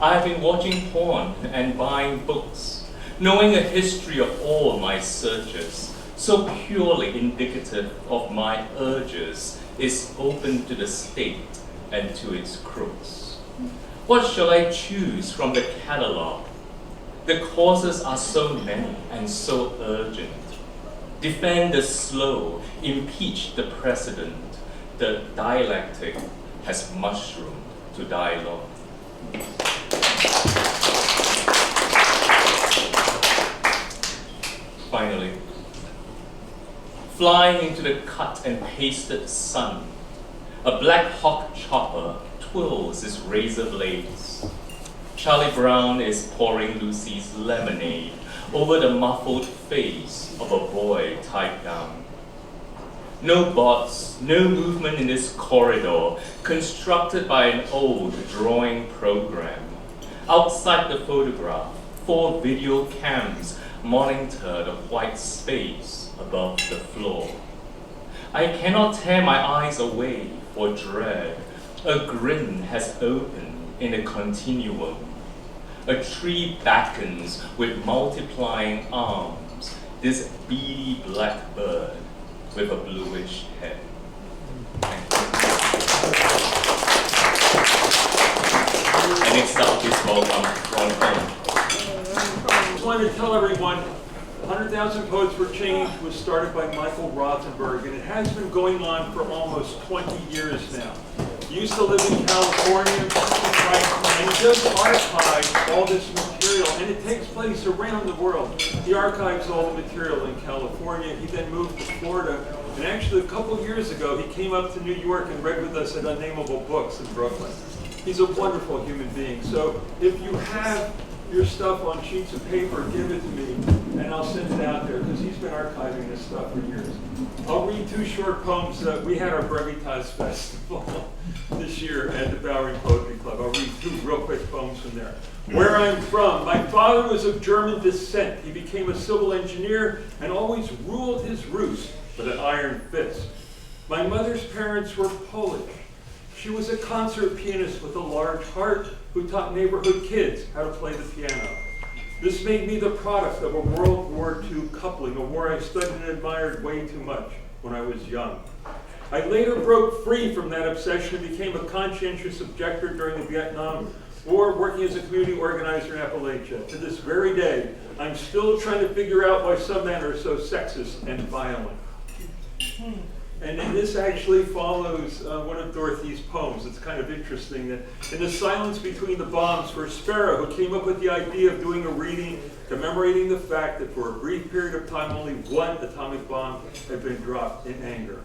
I have been watching porn and buying books, knowing a history of all my searches, so purely indicative of my urges, is open to the state and to its crooks. What shall I choose from the catalog? The causes are so many and so urgent. Defend the slow, impeach the precedent. The dialectic has mushroomed to dialogue. Finally, flying into the cut and pasted sun, a Black Hawk chopper twirls its razor blades. Charlie Brown is pouring Lucy's lemonade over the muffled face of a boy tied down. No bots, no movement in this corridor constructed by an old drawing program. Outside the photograph, 4 video cams monitor the white space above the floor. I cannot tear my eyes away for dread. A grin has opened in a continuum. A tree beckons with multiplying arms, this beady black bird with a bluish head. Thank you. And next up is welcome Ron Kolm. I just wanted to tell everyone, 100,000 Poets for Change was started by Michael Rothenberg, and it has been going on for almost 20 years now. He used to live in California, and he does archive all this material, and it takes place around the world. He archives all the material in California. He then moved to Florida, and actually a couple years ago, he came up to New York and read with us at Unnameable Books in Brooklyn. He's a wonderful human being. So if you have your stuff on sheets of paper, give it to me, and I'll send it out there, because he's been archiving this stuff for years. I'll read 2 short poems. We had our Brevitas Festival this year at the Bowery Poetry Club. I'll read 2 real quick poems from there. Where I'm from. My father was of German descent. He became a civil engineer and always ruled his roost with an iron fist. My mother's parents were Polish. She was a concert pianist with a large heart who taught neighborhood kids how to play the piano. This made me the product of a World War II coupling, a war I studied and admired way too much when I was young. I later broke free from that obsession and became a conscientious objector during the Vietnam War, working as a community organizer in Appalachia. To this very day, I'm still trying to figure out why some men are so sexist and violent. And then this actually follows one of Dorothy's poems. It's kind of interesting that in the silence between the bombs for Sparrow, who came up with the idea of doing a reading commemorating the fact that for a brief period of time only 1 atomic bomb had been dropped in anger.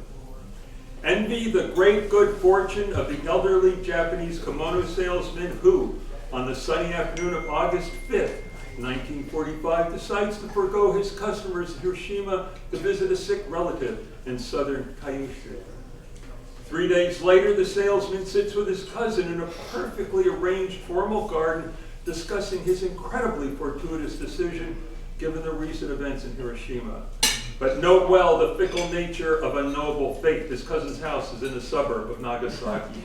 Envy the great good fortune of the elderly Japanese kimono salesman who, on the sunny afternoon of August 5th, 1945, decides to forego his customers in Hiroshima to visit a sick relative in southern Kyushu. 3 days later, the salesman sits with his cousin in a perfectly arranged formal garden discussing his incredibly fortuitous decision given the recent events in Hiroshima. But note well the fickle nature of unknowable fate. His cousin's house is in the suburb of Nagasaki.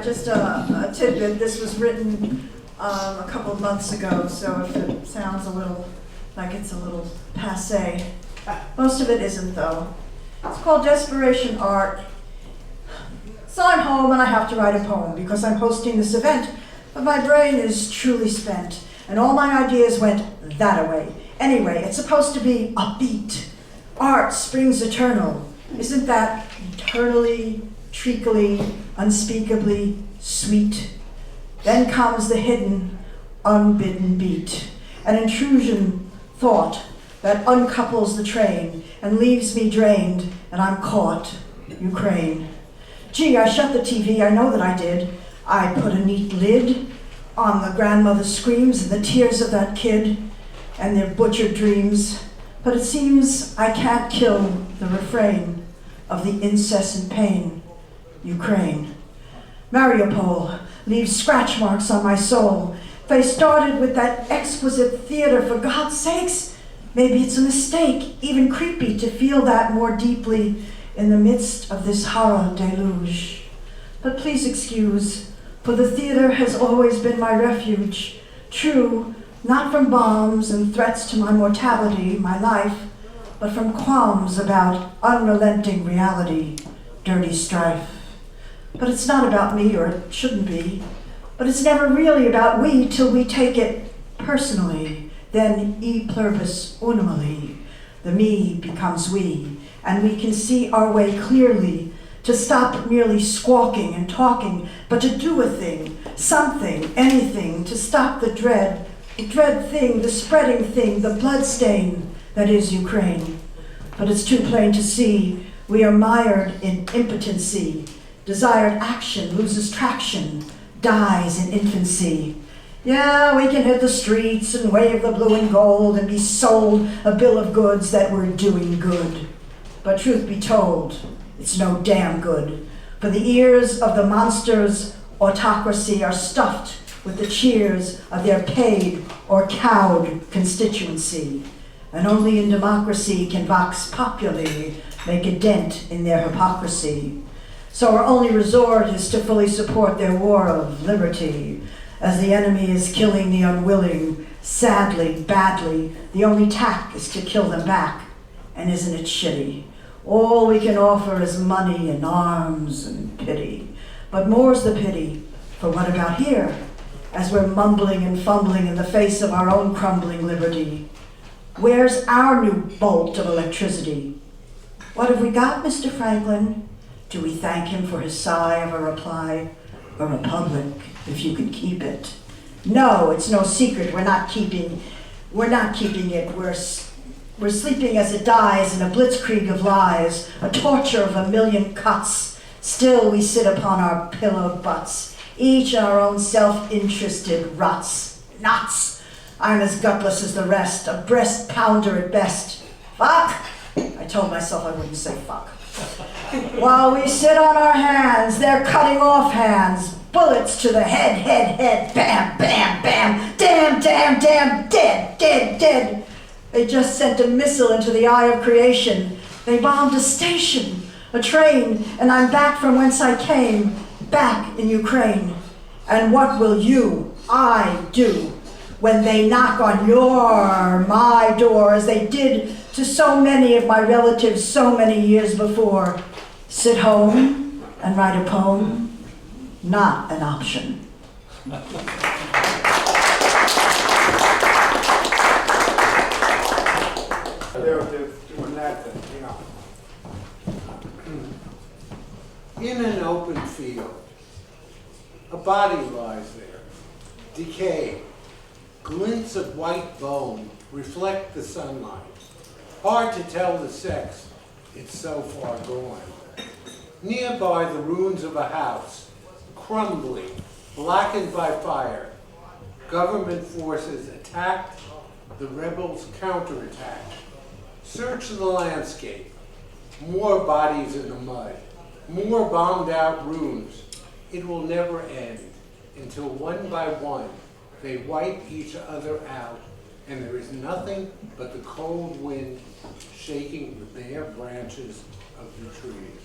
Just a tidbit. This was written a couple of months ago, so if it sounds a little like it's a little passé, most of it isn't though. It's called Desperation Art. So I'm home and I have to write a poem because I'm hosting this event, but my brain is truly spent and all my ideas went that-a-way. Anyway, it's supposed to be upbeat. Art springs eternal. Isn't that eternally, treacly, unspeakably sweet? Then comes the hidden, unbidden beat, an intrusion thought that uncouples the train and leaves me drained, and I'm caught, Ukraine. Gee, I shut the TV, I know that I did. I put a neat lid on the grandmother's screams and the tears of that kid and their butchered dreams. But it seems I can't kill the refrain of the incessant pain, Ukraine. Mariupol leaves scratch marks on my soul. They started with that exquisite theater, for God's sakes. Maybe it's a mistake, even creepy, to feel that more deeply in the midst of this horror deluge. But please excuse, for the theater has always been my refuge. True, not from bombs and threats to my mortality, my life, but from qualms about unrelenting reality, dirty strife. But it's not about me, or it shouldn't be. But it's never really about we till we take it personally. Then e pluribus unimally, the me becomes we, and we can see our way clearly to stop merely squawking and talking, but to do a thing, something, anything, to stop the dread thing, the spreading thing, the blood stain that is Ukraine. But it's too plain to see we are mired in impotency. Desired action loses traction, dies in infancy. Yeah, we can hit the streets and wave the blue and gold and be sold a bill of goods that we're doing good. But truth be told, it's no damn good. For the ears of the monsters autocracy are stuffed with the cheers of their paid or cowed constituency. And only in democracy can vox populi make a dent in their hypocrisy. So our only resort is to fully support their war of liberty. As the enemy is killing the unwilling, sadly, badly, the only tack is to kill them back. And isn't it shitty? All we can offer is money and arms and pity. But more's the pity, for what about here? As we're mumbling and fumbling in the face of our own crumbling liberty. Where's our new bolt of electricity? What have we got, Mr. Franklin? Do we thank him for his sigh of a reply? A republic, if you can keep it. No, it's no secret, we're not keeping it. We're sleeping as it dies in a blitzkrieg of lies, a torture of a million cuts. Still we sit upon our pillowed butts, each in our own self-interested ruts. Nuts! I'm as gutless as the rest, a breast pounder at best. Fuck! I told myself I wouldn't say fuck. While we sit on our hands, they're cutting off hands. Bullets to the head, bam, bam, bam, damn, damn, damn, dead, dead, dead. They just sent a missile into the eye of creation. They bombed a station, a train, and I'm back from whence I came, back in Ukraine. And what will I do when they knock on my door, as they did to so many of my relatives so many years before? Sit home and write a poem? Not an option. They're doing that thing, you know. In an open field, a body lies there, decayed. Glints of white bone reflect the sunlight. Hard to tell the sex, it's so far gone. Nearby, the ruins of a house, crumbling, blackened by fire. Government forces attacked, the rebels counterattacked. Search the landscape. More bodies in the mud. More bombed out ruins. It will never end until one by one they wipe each other out, and there is nothing but the cold wind shaking the bare branches of the trees.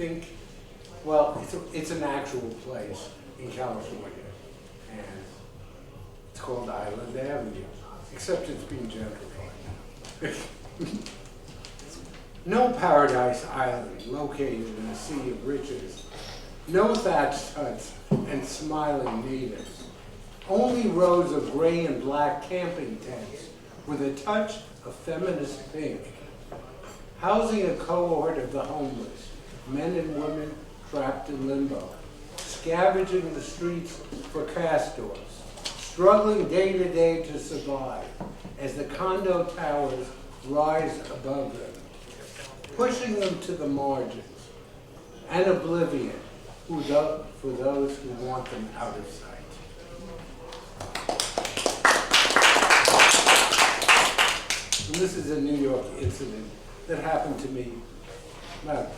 think, well, it's an actual place in California, and it's called Island Avenue, except it's being gentrified now. No paradise island located in a sea of riches, no thatched huts and smiling natives, only rows of gray and black camping tents with a touch of feminist pink, housing a cohort of the homeless, men and women trapped in limbo, scavenging the streets for castors, struggling day to day to survive as the condo towers rise above them, pushing them to the margins, and oblivion for those who want them out of sight. And this is a New York incident that happened to me about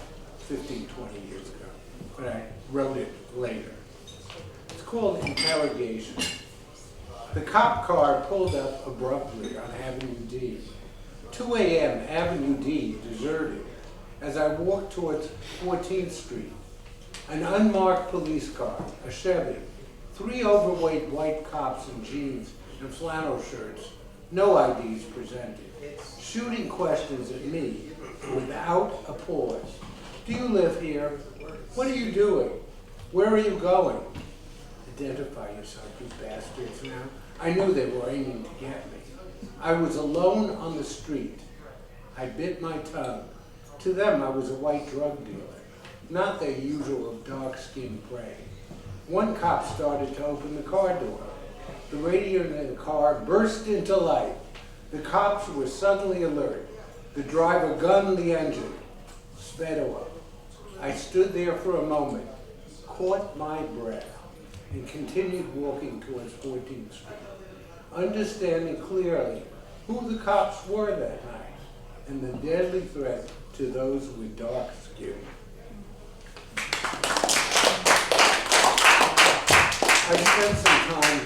15, 20 years ago, but I wrote it later. It's called Interrogation. The cop car pulled up abruptly on Avenue D. 2 a.m., Avenue D deserted as I walked towards 14th Street. An unmarked police car, a Chevy, 3 overweight white cops in jeans and flannel shirts, no IDs presented, shooting questions at me without a pause. Do you live here? What are you doing? Where are you going? Identify yourself, you bastards now. I knew they were aiming to get me. I was alone on the street. I bit my tongue. To them, I was a white drug dealer, not their usual dark-skinned prey. One cop started to open the car door. The radio in the car burst into life. The cops were suddenly alert. The driver gunned the engine, sped up. I stood there for a moment, caught my breath, and continued walking towards 14th Street, understanding clearly who the cops were that night and the deadly threat to those with dark skin. I've spent some time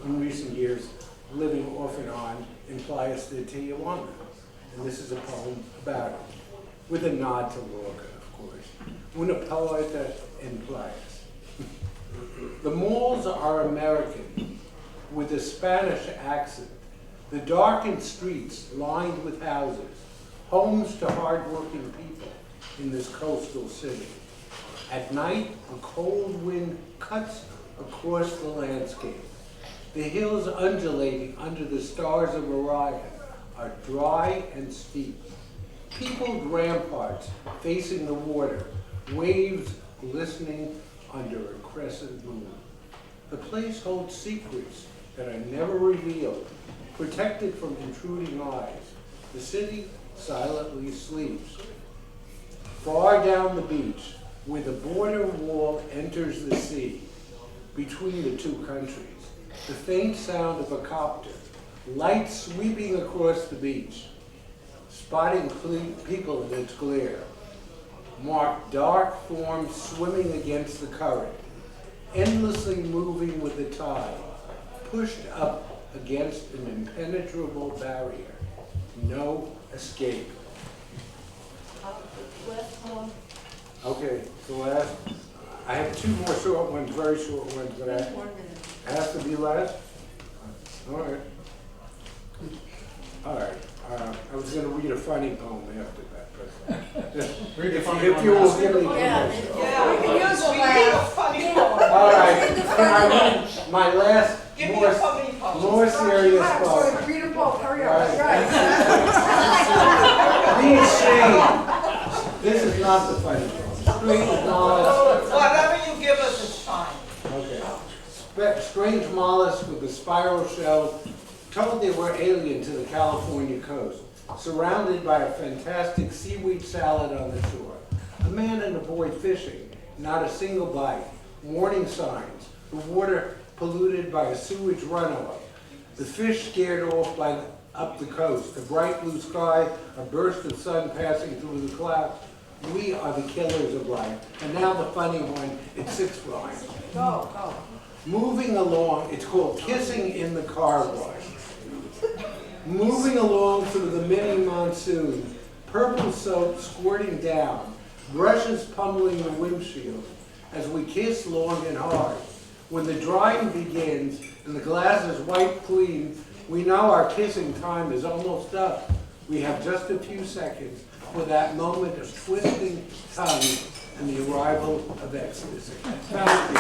in recent years living off and on in Playas de Tijuana, and this is a poem about it, with a nod to Lorca, of course. Una poeta en Playas. The malls are American, with a Spanish accent. The darkened streets lined with houses, homes to hard-working people in this coastal city. At night, a cold wind cuts across the landscape. The hills undulating under the stars of Orion are dry and steep. Peopled ramparts facing the water, waves glistening under a crescent moon. The place holds secrets that are never revealed, protected from intruding eyes. The city silently sleeps. Far down the beach, where the border wall enters the sea, between the two countries, the faint sound of a copter, light sweeping across the beach, spotting people in its glare, mark dark forms swimming against the current, endlessly moving with the tide, pushed up against an impenetrable barrier. No escape. Okay, the last, I have 2 more short ones, very short ones, but it has to be last? All right. All right. I was going to read a funny poem after that, but Read the funny if you will give me permission. We can use a laugh. All right. Can I read my last, more serious poem? Read them both, hurry All up. right. Please shame. This is not the funny poem. Strange mollusk. Whatever you give us is fine. Okay. Strange mollusk with a spiral shell told they were alien to the California coast, surrounded by a fantastic seaweed salad on the shore. A man and a boy fishing, not a single bite. Warning signs, the water polluted by a sewage runoff. The fish scared off up the coast, the bright blue sky, a burst of sun passing through the clouds. We are the killers of life. And now the funny one, it's 6 lines. Go. Moving along, it's called Kissing in the Car Wash. Moving along through the mini monsoon, purple soap squirting down, brushes pummeling the windshield as we kiss long and hard. When the drying begins and the glass is wiped clean, we know our kissing time is almost up. We have just a few seconds for that moment of twisting tongues and the arrival of ecstasy. Thank you.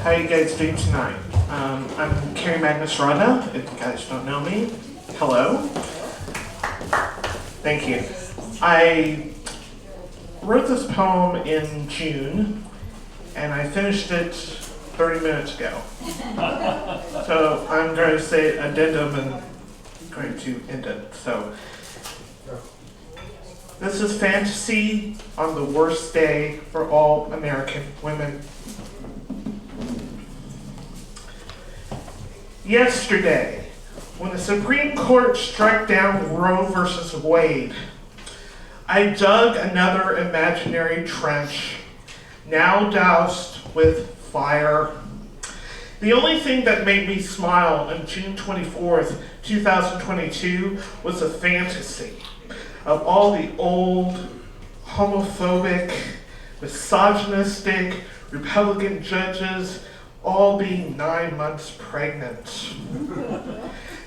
How you guys doing tonight? I'm Carrie Magness Radna, if you guys don't know me. Hello. Thank you. I wrote this poem in June, and I finished it 30 minutes ago. So I'm going to say addendum and going to end it. So this is fantasy on the worst day for all American women. Yesterday, when the Supreme Court struck down Roe versus Wade, I dug another imaginary trench, now doused with fire. The only thing that made me smile on June 24th, 2022 was a fantasy of all the old, homophobic, misogynistic Republican judges all being 9 months pregnant.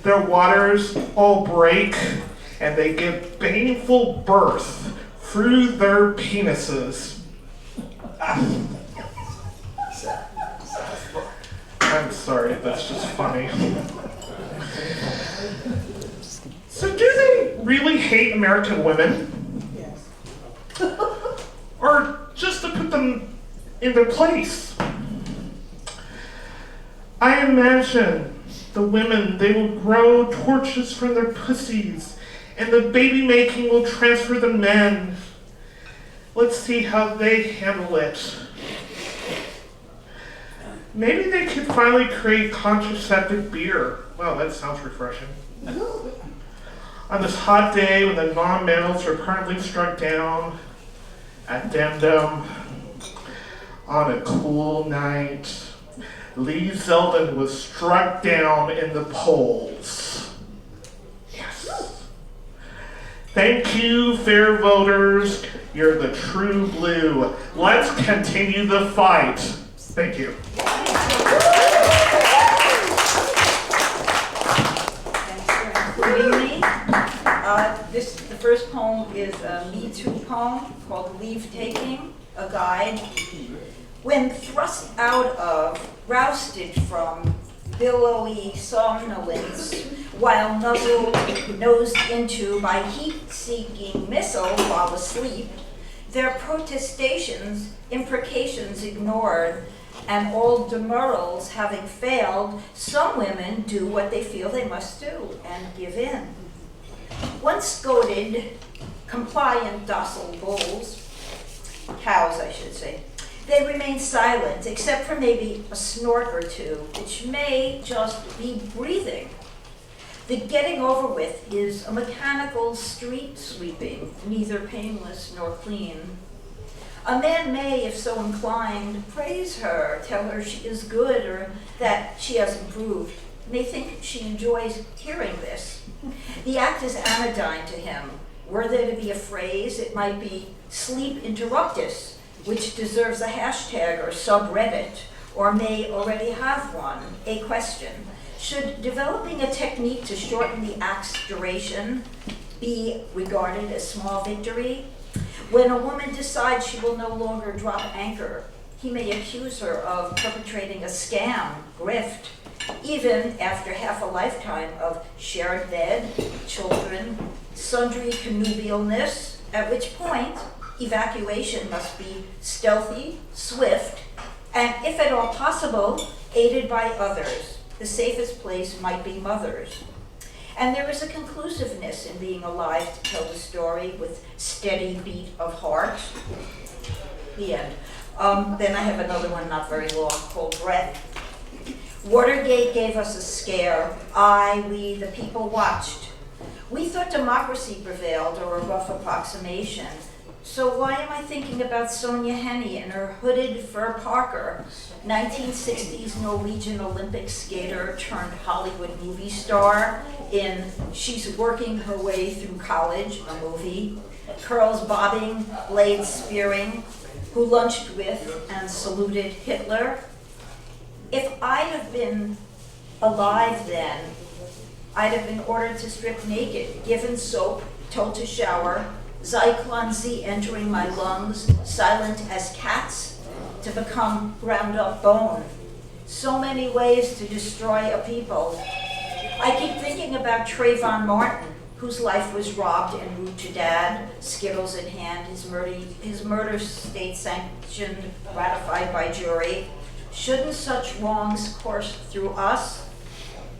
Their waters all break and they give baneful birth through their penises. I'm sorry, that's just funny. So do they really hate American women? Yes. Or just to put them in their place? I imagine the women, they will grow torches from their pussies, and the baby making will transfer the men. Let's see how they handle it. Maybe they could finally create contraceptive beer. Wow, that sounds refreshing. On this hot day when the non-males are currently struck down, addendum, on a cool night, Lee Zeldin was struck down in the polls. Yes. Thank you, fair voters. You're the true blue. Let's continue the fight. Thank you. Good evening. The first poem is a Me Too poem called Leave Taking, a guide. When thrust out of, rousted from, billowy somnolence, while nuzzled, nosed into by heat-seeking missile while asleep, their protestations, imprecations ignored, and all demurrals having failed, some women do what they feel they must do and give in. Once goaded, compliant, docile bulls, cows I should say, they remain silent, except for maybe a snort or two, which may just be breathing. The getting over with is a mechanical street sweeping, neither painless nor clean. A man may, if so inclined, praise her, tell her she is good or that she has improved. May think she enjoys hearing this. The act is anodyne to him. Were there to be a phrase, it might be sleep interruptus, which deserves a hashtag or subreddit, or may already have one, a question. Should developing a technique to shorten the act's duration be regarded as small victory? When a woman decides she will no longer drop anchor, he may accuse her of perpetrating a scam, grift, even after half a lifetime of shared bed, children, sundry connubialness, at which point evacuation must be stealthy, swift, and if at all possible, aided by others. The safest place might be mothers. And there is a conclusiveness in being alive to tell the story with steady beat of heart. The end. Then I have another one, not very long, called Breath. Watergate gave us a scare. We, the people, watched. We thought democracy prevailed, or a rough approximation. So why am I thinking about Sonja Henie and her hooded fur parker, 1960s Norwegian Olympic skater turned Hollywood movie star in She's Working Her Way Through College, a movie, curls bobbing, blades spearing, who lunched with and saluted Hitler? If I'd have been alive then, I'd have been ordered to strip naked, given soap, told to shower, Zyklon Z entering my lungs, silent as cats, to become ground up bone. So many ways to destroy a people. I keep thinking about Trayvon Martin, whose life was robbed en route to dad, Skittles in hand, his murder state sanctioned, ratified by jury. Shouldn't such wrongs course through us?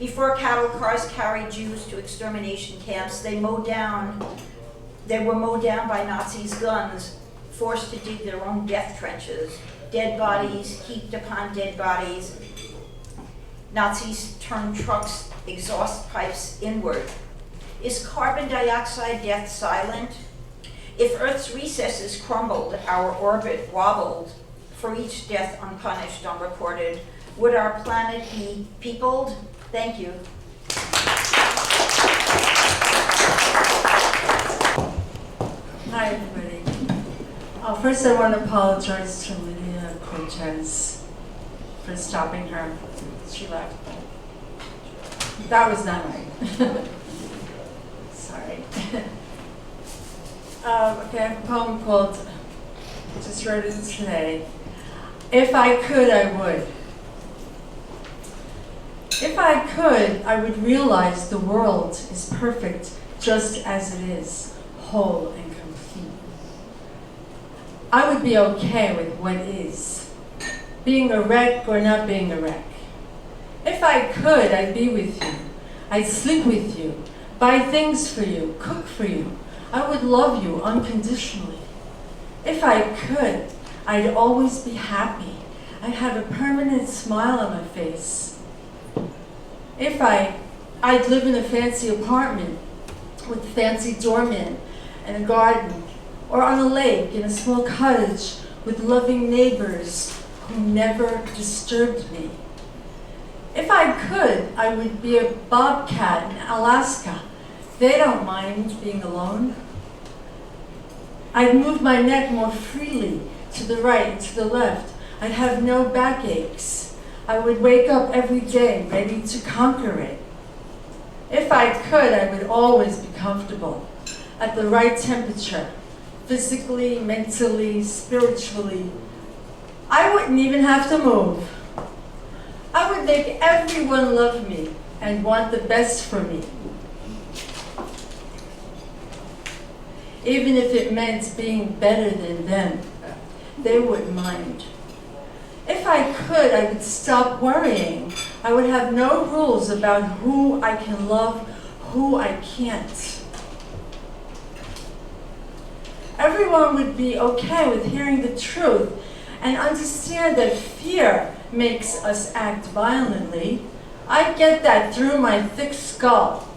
Before cattle cars carried Jews to extermination camps, they were mowed down by Nazis' guns, forced to dig their own death trenches. Dead bodies heaped upon dead bodies. Nazis turned trucks' exhaust pipes inward. Is carbon dioxide death silent? If Earth's recesses crumbled, our orbit wobbled, for each death unpunished, unrecorded, would our planet be peopled? Thank you. Hi, everybody. First, I want to apologize to Lydia Cortes for stopping her. She left. That was not right. Sorry. Okay, I have a poem called, I just wrote it today. If I could, I would. If I could, I would realize the world is perfect just as it is, whole and complete. I would be okay with what is, being a wreck or not being a wreck. If I could, I'd be with you. I'd sleep with you, buy things for you, cook for you. I would love you unconditionally. If I could, I'd always be happy. I'd have a permanent smile on my face. If I'd live in a fancy apartment with fancy doormen and a garden, or on a lake in a small cottage with loving neighbors who never disturbed me. If I could, I would be a bobcat in Alaska. They don't mind being alone. I'd move my neck more freely to the right and to the left. I'd have no backaches. I would wake up every day ready to conquer it. If I could, I would always be comfortable, at the right temperature, physically, mentally, spiritually. I wouldn't even have to move. I would make everyone love me and want the best for me. Even if it meant being better than them, they wouldn't mind. If I could, I would stop worrying. I would have no rules about who I can love, who I can't. Everyone would be okay with hearing the truth and understand that fear makes us act violently. I get that through my thick skull.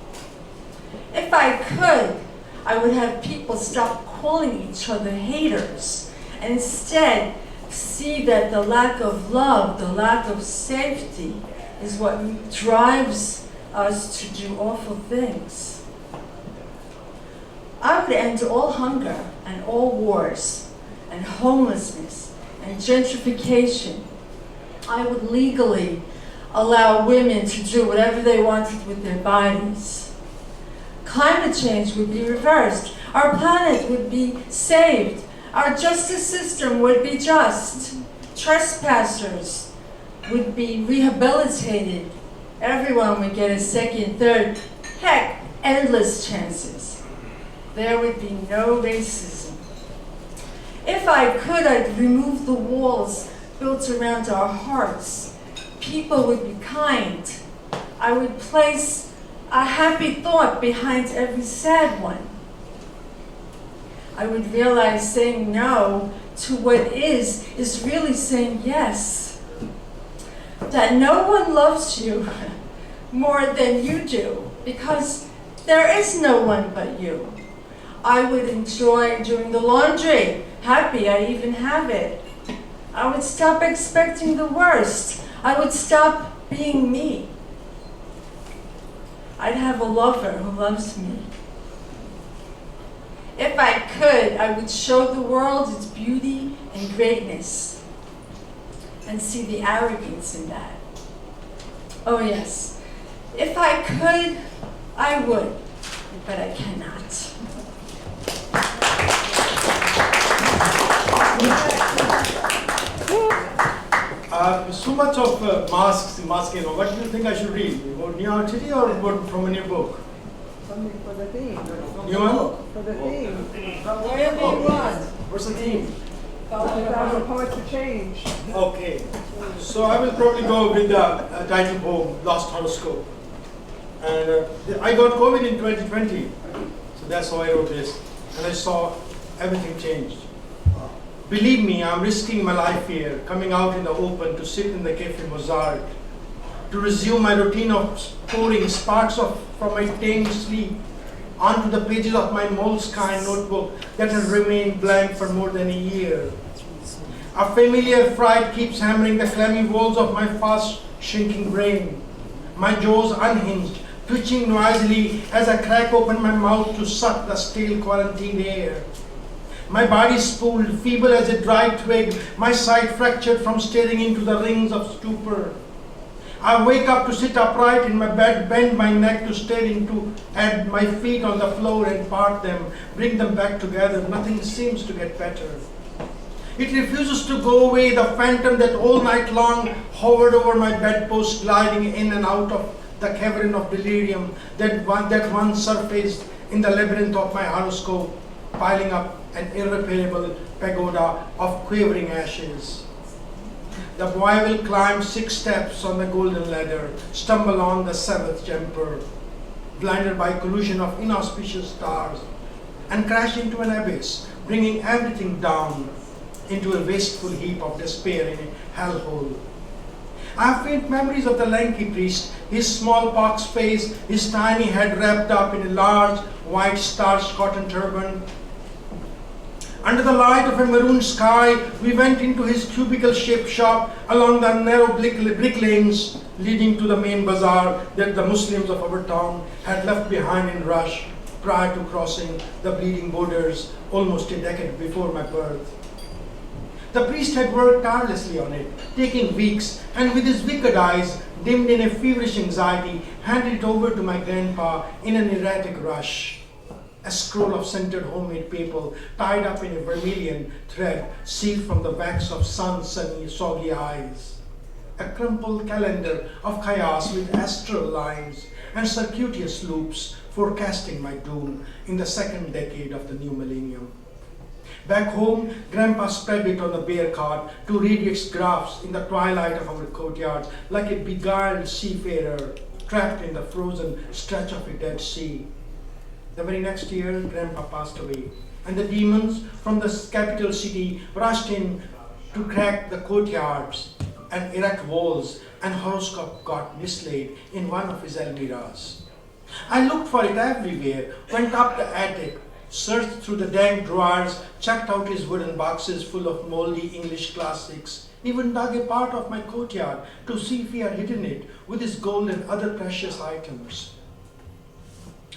If I could, I would have people stop calling each other haters and instead see that the lack of love, the lack of safety is what drives us to do awful things. I would end all hunger and all wars and homelessness and gentrification. I would legally allow women to do whatever they wanted with their bodies. Climate change would be reversed. Our planet would be saved. Our justice system would be just. Trespassers would be rehabilitated. Everyone would get a second, third, heck, endless chances. There would be no racism. If I could, I'd remove the walls built around our hearts. People would be kind. I would place a happy thought behind every sad one. I would realize saying no to what is really saying yes. That no one loves you more than you do, because there is no one but you. I would enjoy doing the laundry. Happy I even have it. I would stop expecting the worst. I would stop being me. I'd have a lover who loves me. If I could, I would show the world its beauty and greatness and see the arrogance in that. Oh yes, if I could, I would, but I cannot. So much of masks, masking. What do you think I should read? About New York City or about from a new book? Something for the theme. New one? For the theme. Wherever you want. What's the theme? 100,000 Poets for Change. Okay. So I will probably go with the title poem, Lost Horoscope. And I got COVID in 2020. So that's how I wrote this. And I saw everything changed. Believe me, I'm risking my life here, coming out in the open to sit in the Cafe Mozart, to resume my routine of pouring sparks from my tamed sleep onto the pages of my moleskine notebook that has remained blank for more than a year. A familiar fright keeps hammering the clammy walls of my fast shrinking brain. My jaws unhinged, twitching noisily as I crack open my mouth to suck the stale quarantine air. My body spooled, feeble as a dry twig, my sight fractured from staring into the rings of stupor. I wake up to sit upright in my bed, bend my neck to stare into, add my feet on the floor and part them, bring them back together. Nothing seems to get better. It refuses to go away, the phantom that all night long hovered over my bedpost, gliding in and out of the cavern of delirium that once surfaced in the labyrinth of my horoscope, piling up an irreparable pagoda of quivering ashes. The boy will climb 6 steps on the golden ladder, stumble on the 7th jumper, blinded by collusion of inauspicious stars, and crash into an abyss, bringing everything down into a wasteful heap of despair in a hellhole. I have faint memories of the lanky priest, his smallpox face, his tiny head wrapped up in a large, white starched cotton turban. Under the light of a maroon sky, we went into his cubicle-shaped shop along the narrow brick lanes leading to the main bazaar that the Muslims of our town had left behind in rush prior to crossing the bleeding borders almost a decade before my birth. The priest had worked tirelessly on it, taking weeks, and with his wicked eyes, dimmed in a feverish anxiety, handed it over to my grandpa in an erratic rush. A scroll of scented homemade paper tied up in a vermilion thread sealed from the wax of sun's sunny, soggy eyes. A crumpled calendar of chaos with astral lines and circuitous loops forecasting my doom in the 2nd decade of the new millennium. Back home, Grandpa spread it on the bear cart to read its graphs in the twilight of our courtyard like a beguiled seafarer trapped in the frozen stretch of a dead sea. The very next year, Grandpa passed away, and the demons from the capital city rushed in to crack the courtyards and erect walls, and horoscope got mislaid in one of his almirahs. I looked for it everywhere, went up the attic, searched through the dank drawers, checked out his wooden boxes full of moldy English classics, even dug a part of my courtyard to see if he had hidden it with his gold and other precious items.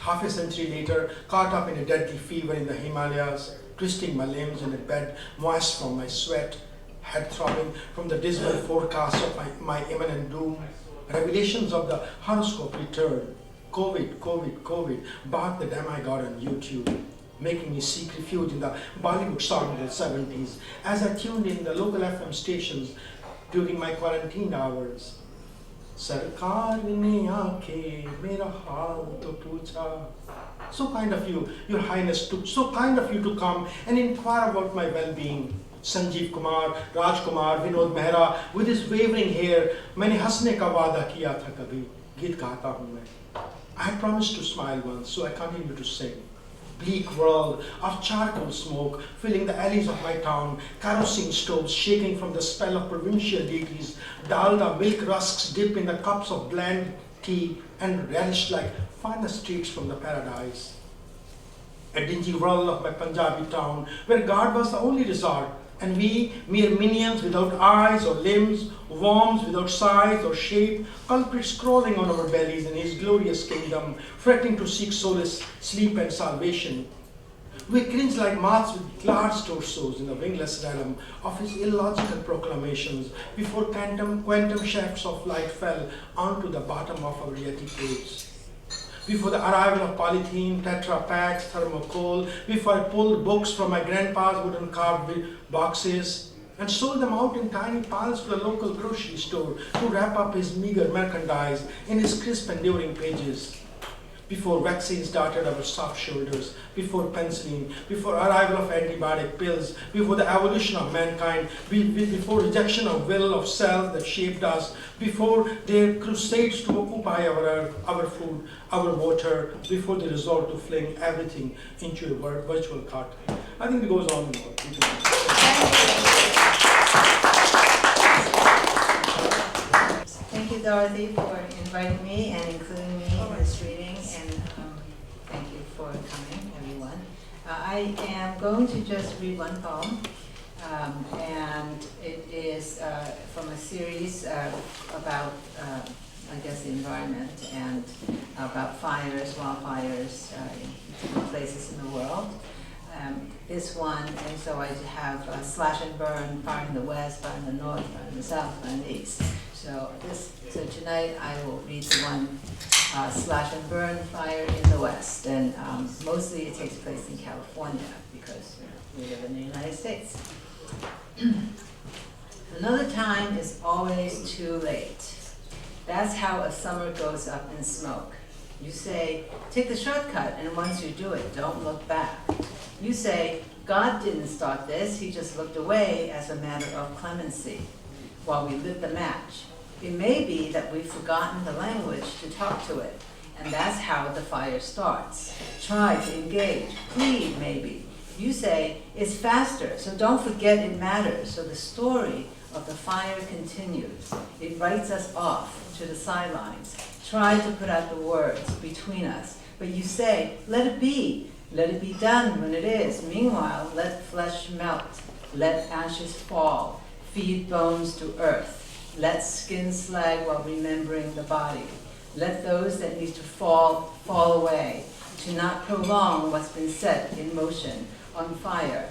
Half a century later, caught up in a deadly fever in the Himalayas, twisting my limbs in a bed moist from my sweat, head throbbing from the dismal forecast of my imminent doom, revelations of the horoscope returned. COVID, barked the demigod on YouTube, making me seek refuge in the Bollywood song of the 70s as I tuned in the local FM stations during my quarantine hours. Sarkar ne aankhein mera haal to poocha. So kind of you, Your Highness, so kind of you to come and inquire about my well-being. Sanjeev Kumar, Raj Kumar, Vinod Mehra, with his wavering hair, मैंने हंसने का वादा किया था कभी, गीत गाता हूँ मैं. I had promised to smile once, so I continue to sing. Bleak world of charcoal smoke filling the alleys of my town, kerosene stoves shaking from the spell of provincial deities, dalda milk rusks dip in the cups of bland tea and relished like finest treats from the paradise. a dingy rural of my Punjabi town, where God was the only resort, and we, mere minions without eyes or limbs, worms without size or shape, culprits crawling on our bellies in his glorious kingdom, fretting to seek solace, sleep, and salvation. We cringe like moths with large torsos in the wingless realm of his illogical proclamations before quantum shafts of light fell onto the bottom of our yeti caves. Before the arrival of polythene, Tetra Paks, thermocol, before I pulled books from my grandpa's wooden carved boxes and sold them out in tiny piles to the local grocery store to wrap up his meager merchandise in his crisp enduring pages. Before vaccines darted our soft shoulders, before penicillin, before arrival of antibiotic pills, before the evolution of mankind, before rejection of will of self that shaped us, before their crusades to occupy our earth, our food, our water, before they resort to fling everything into a virtual cart. I think it goes on and on. Thank you, Dorothy, for inviting me and including me in this reading, and thank you for coming, everyone. I am going to just read one poem, and it is from a series about, I guess, the environment and about fires, wildfires in different places in the world. This one, and so I have slash and burn, fire in the west, fire in the north, fire in the south, fire in the east. So tonight I will read the one slash and burn, fire in the west, and mostly it takes place in California because we live in the United States. Another time is always too late. That's how a summer goes up in smoke. You say, take the shortcut, and once you do it, don't look back. You say, God didn't start this, he just looked away as a matter of clemency while we lit the match. It may be that we've forgotten the language to talk to it, and that's how the fire starts. Try to engage, plead maybe. You say, it's faster, so don't forget it matters. So the story of the fire continues. It writes us off to the sidelines. Try to put out the words between us, but you say, let it be. Let it be done when it is. Meanwhile, let flesh melt. Let ashes fall. Feed bones to earth. Let skin slag while remembering the body. Let those that need to fall, fall away. To not prolong what's been set in motion, on fire.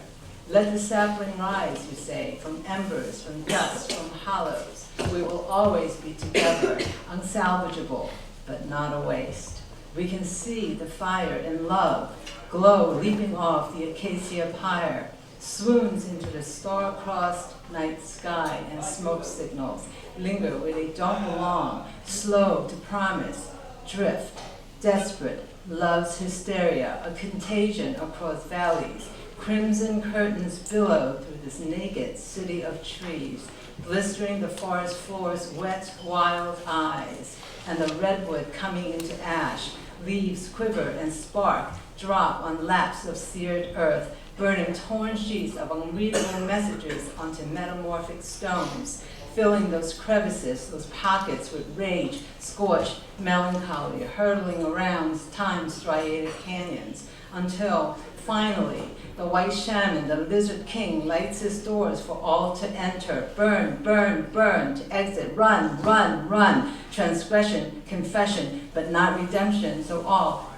Let the sapling rise, you say, from embers, from dust, from hollows. We will always be together, unsalvageable, but not a waste. We can see the fire in love, glow leaping off the acacia pyre, swoons into the star-crossed night sky, and smoke signals linger where they don't belong, slow to promise, drift, desperate, love's hysteria, a contagion across valleys. Crimson curtains billow through this naked city of trees, blistering the forest floor's wet, wild eyes, and the redwood coming into ash. Leaves quiver and spark, drop on laps of seared earth, burning torn sheets of unreadable messages onto metamorphic stones, filling those crevices, those pockets with rage, scorched melancholy, hurtling around time-striated canyons, until finally the white shaman, the lizard king, lights his doors for all to enter. Burn, burn, burn, to exit. Run, run, run. Transgression, confession, but not redemption. So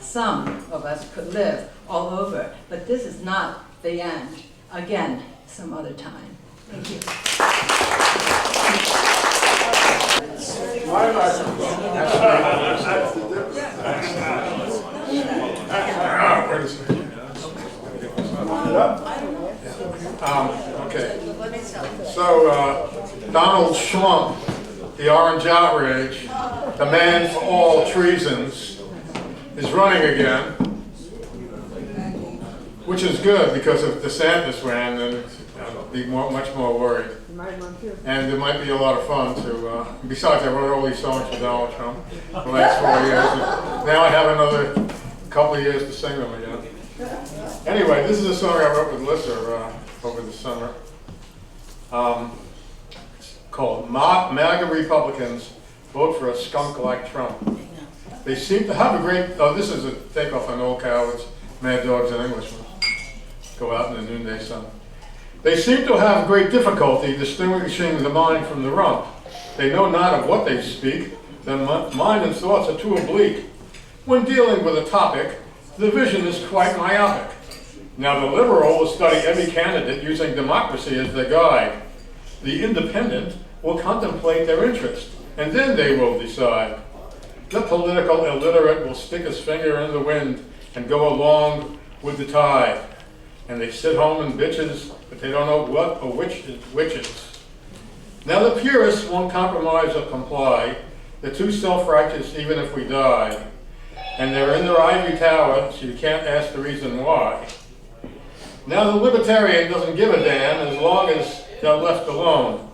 some of us could live all over. But this is not the end. Again, some other time. Thank you. Wait a second. Okay. So Donald Trump, the Orange Outrage, the man for all treasons, is running again, which is good because if DeSantis ran, then I'd be much more worried. And it might be a lot of fun to, besides I wrote all these songs for Donald Trump the last 4 years, and now I have another couple of years to sing them again. Anyway, this is a song I wrote with Lissa over the summer. It's called MAGA Republicans Vote for a Skunk Like Trump. They seem to have a great, this is a takeoff on Old Cow. It's Mad dogs and Englishmen go out in the noonday sun. They seem to have great difficulty distinguishing the mind from the rump. They know not of what they speak. Their mind and thoughts are too oblique. When dealing with a topic, the vision is quite myopic. Now the liberal will study every candidate using democracy as their guide. The independent will contemplate their interest, and then they will decide. The political illiterate will stick his finger in the wind and go along with the tide. And they sit home in bitches, but they don't know what or which is. Now the purists won't compromise or comply. They're too self-righteous even if we die. And they're in their ivory tower, so you can't ask the reason why. Now the libertarian doesn't give a damn as long as they're left alone.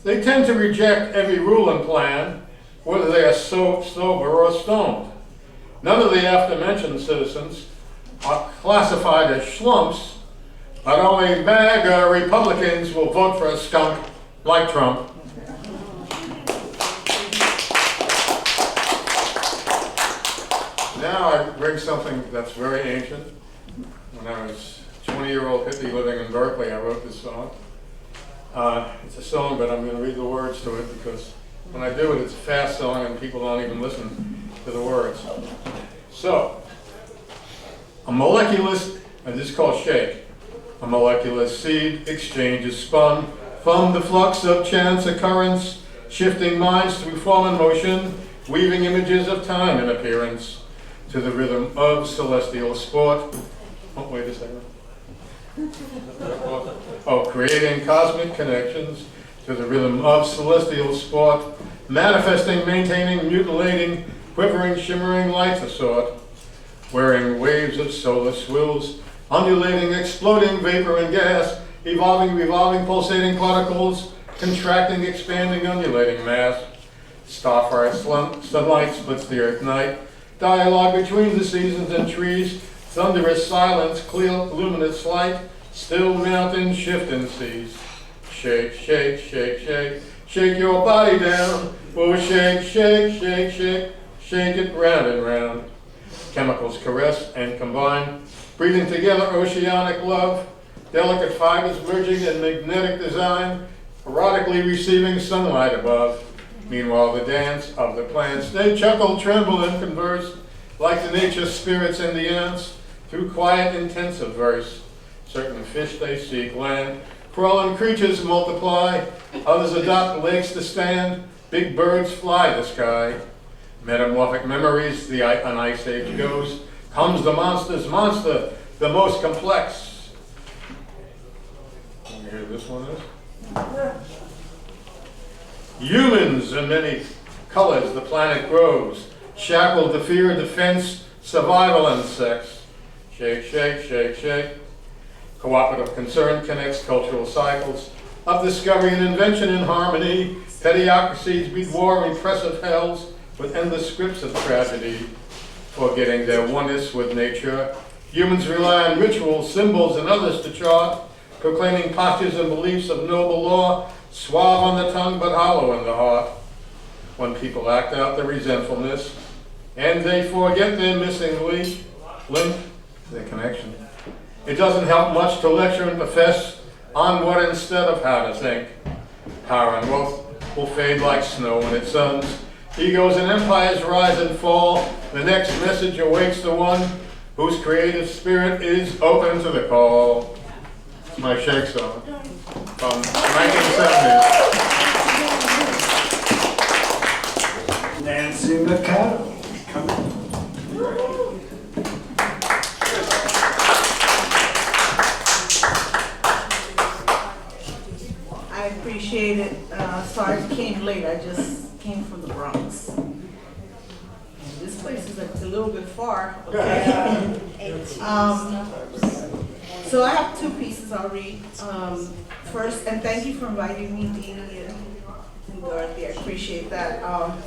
They tend to reject every rule and plan, whether they are sober or stoned. None of the aforementioned citizens are classified as schlumps, but only MAGA Republicans will vote for a skunk like Trump. Now I bring something that's very ancient. When I was a 20-year-old hippie living in Berkeley, I wrote this song. It's a song, but I'm going to read the words to it because when I do it, it's a fast song and people don't even listen to the words. So, a molecular, and this is called shake. A molecular seed exchange is spun from the flux of chance occurrence, shifting minds through form and motion, weaving images of time and appearance to the rhythm of celestial sport. Oh, wait a second. Oh, creating cosmic connections to the rhythm of celestial sport, manifesting, maintaining, mutilating, quivering, shimmering lights asort, wearing waves of solar swills, undulating, exploding vapor and gas, evolving, revolving, pulsating particles, contracting, expanding, undulating mass. Starfire sunlight splits the earth night, dialogue between the seasons and trees, thunderous silence, clear, luminous light, still mountains, shifting seas. Shake, shake, shake, shake, shake your body down. Oh, shake, shake, shake, shake, shake it round and round. Chemicals caress and combine, breathing together oceanic love, delicate fibers merging in magnetic design, erotically receiving sunlight above. Meanwhile, the dance of the plants, they chuckle, tremble, and converse, like the nature spirits and the ants, through quiet, intensive verse. Certain fish they seek land, crawling creatures multiply, others adopt lakes to stand, big birds fly the sky. Metamorphic memories, an ice age goes, comes the monster's monster, the most complex. Can you hear this one is? Humans in many colors the planet grows, shackled to fear, defense, survival, and sex. Shake, shake, shake, shake. Cooperative concern connects cultural cycles of discovery and invention in harmony. Pediocracies beat war, repressive hells with endless scripts of tragedy. Forgetting their oneness with nature, humans rely on rituals, symbols, and others to chart, proclaiming postures and beliefs of noble law, suave on the tongue but hollow in the heart. When people act out their resentfulness, and they forget their missing link, their connection, it doesn't help much to lecture and profess on what instead of how to think. Power and wealth will fade like snow when it suns. Egos and empires rise and fall. The next message awaits the one whose creative spirit is open to the call. It's my shake song from 1970s. Nancy Mercado, come in. I appreciate it. Sorry I came late. I just came from the Bronx. And this place is a little bit far. Okay. So I have two pieces I'll read. First, and thank you for inviting me, Didi and Dorothy. I appreciate that.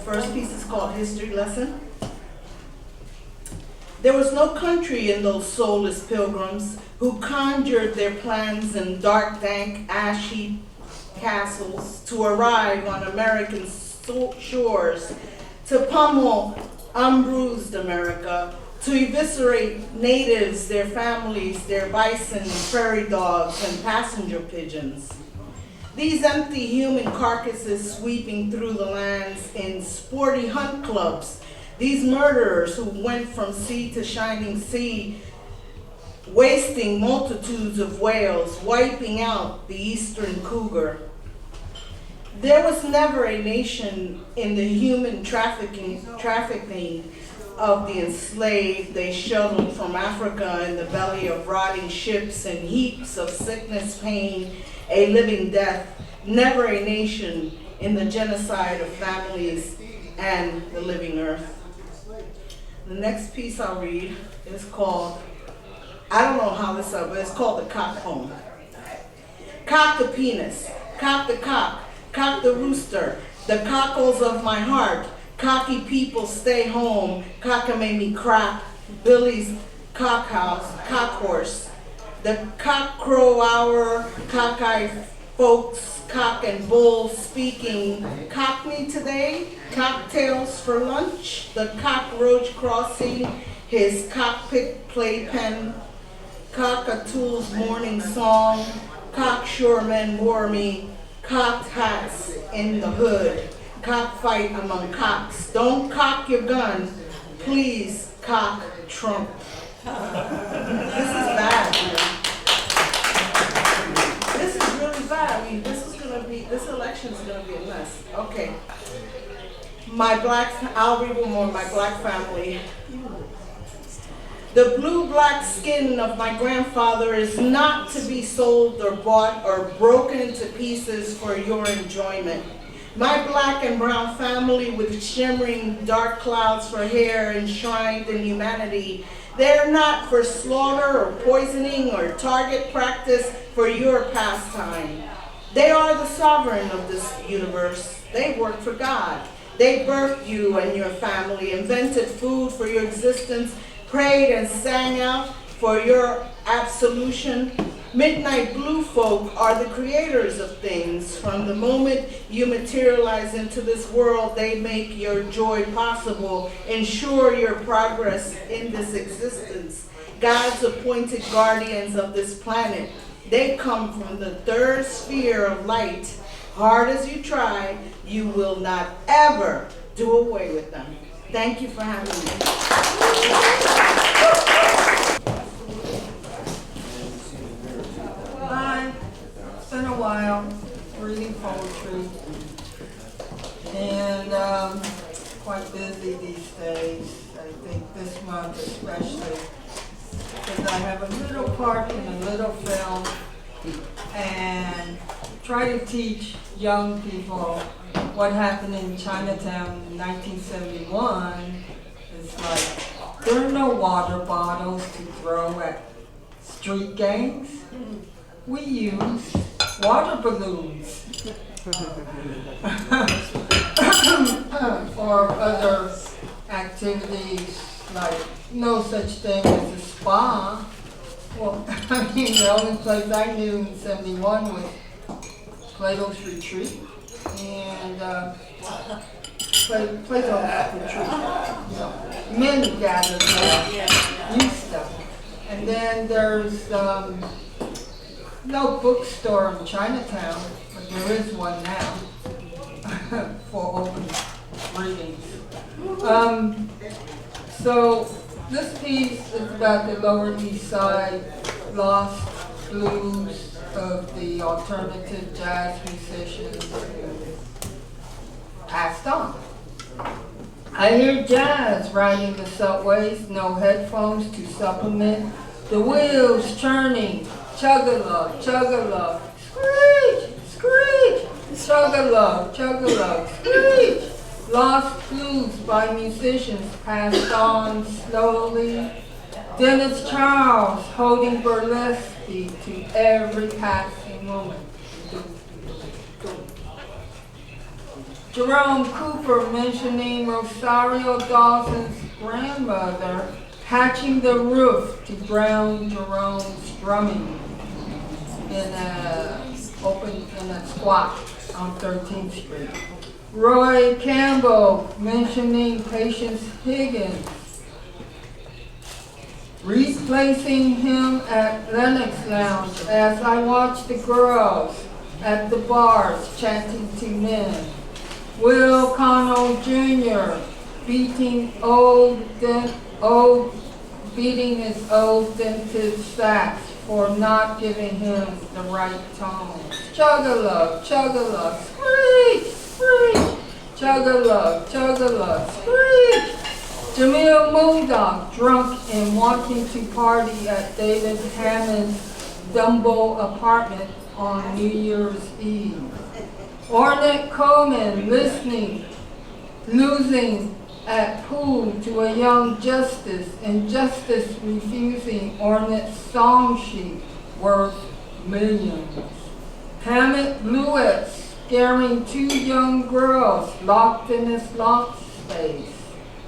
First piece is called History Lesson. There was no country in those soulless pilgrims who conjured their plans in dark, dank, ashy castles to arrive on American shores, to pummel unbruised America, to eviscerate natives, their families, their bison, prairie dogs, and passenger pigeons. These empty human carcasses sweeping through the lands in sporty hunt clubs, these murderers who went from sea to shining sea, wasting multitudes of whales, wiping out the eastern cougar. There was never a nation in the human trafficking of the enslaved they shuttled from Africa in the belly of rotting ships and heaps of sickness, pain, a living death. Never a nation in the genocide of families and the living earth. The next piece I'll read is called, I don't know how this is, but it's called the cock poem. Cock the penis, cock the rooster, the cockles of my heart. Cocky people stay home, cocka made me crap. Billy's cock house, cock horse. The cock crow hour, cockeyed folks, cock and bull speaking. Cockney today, cocktails for lunch. The cockroach crossing his cockpit playpen. Cockatool's morning song. Cockshoremen wore me. Cocked hats in the hood. Cockfight among cocks. Don't cock your gun. Please cock Trump. This is bad, man. This is really bad. I mean, this election is gonna be a mess. Okay. I'll read one more, my black family. The blue-black skin of my grandfather is not to be sold or bought or broken into pieces for your enjoyment. My black and brown family with shimmering dark clouds for hair enshrined in humanity, they're not for slaughter or poisoning or target practice for your pastime. They are the sovereign of this universe. They work for God. They birthed you and your family, invented food for your existence, prayed and sang out for your absolution. Midnight blue folk are the creators of things. From the moment you materialize into this world, they make your joy possible, ensure your progress in this existence. God's appointed guardians of this planet. They come from the third sphere of light. Hard as you try, you will not ever do away with them. Thank you for having me. Hi, it's been a while reading poetry, and quite busy these days. I think this month especially, because I have a little part in a little film, and try to teach young people what happened in Chinatown in 1971. It's like, there are no water bottles to throw at street gangs. We use water balloons or other activities, like no such thing as a spa. Well, I mean, the only place I knew in 71 was Plato's Retreat and Plato's Retreat. So men gathered there, youth stuff. And then there's no bookstore in Chinatown, but there is one now for open readings. So this piece is about the Lower East Side lost blues of the alternative jazz musicians who passed on. I hear jazz riding the subways, no headphones to supplement. The wheels churning, chug-a-lug, chug-a-lug, screech, screech, chug-a-lug, chug-a-lug, screech. Lost blues by musicians passed on slowly. Dennis Charles holding burlesque to every passing moment. Jerome Cooper mentioning Rosario Dawson's grandmother patching the roof to drown Jerome's drumming in a squat on 13th Street. Roy Campbell mentioning Patience Higgins replacing him at Lennox Lounge as I watched the girls at the bars chanting to men. Will Connell Jr. beating his old dentist sax for not giving him the right tone. Chug-a-lug, screech, screech. Chug-a-lug, screech. Jamil Moondog, drunk and wanting to party at David Hammond's Dumbo apartment on New Year's Eve. Ornette Coleman losing at pool to a young Justice, and Justice refusing Ornette's song sheet worth millions. Hammett Lewis scaring two young girls locked in his loft space.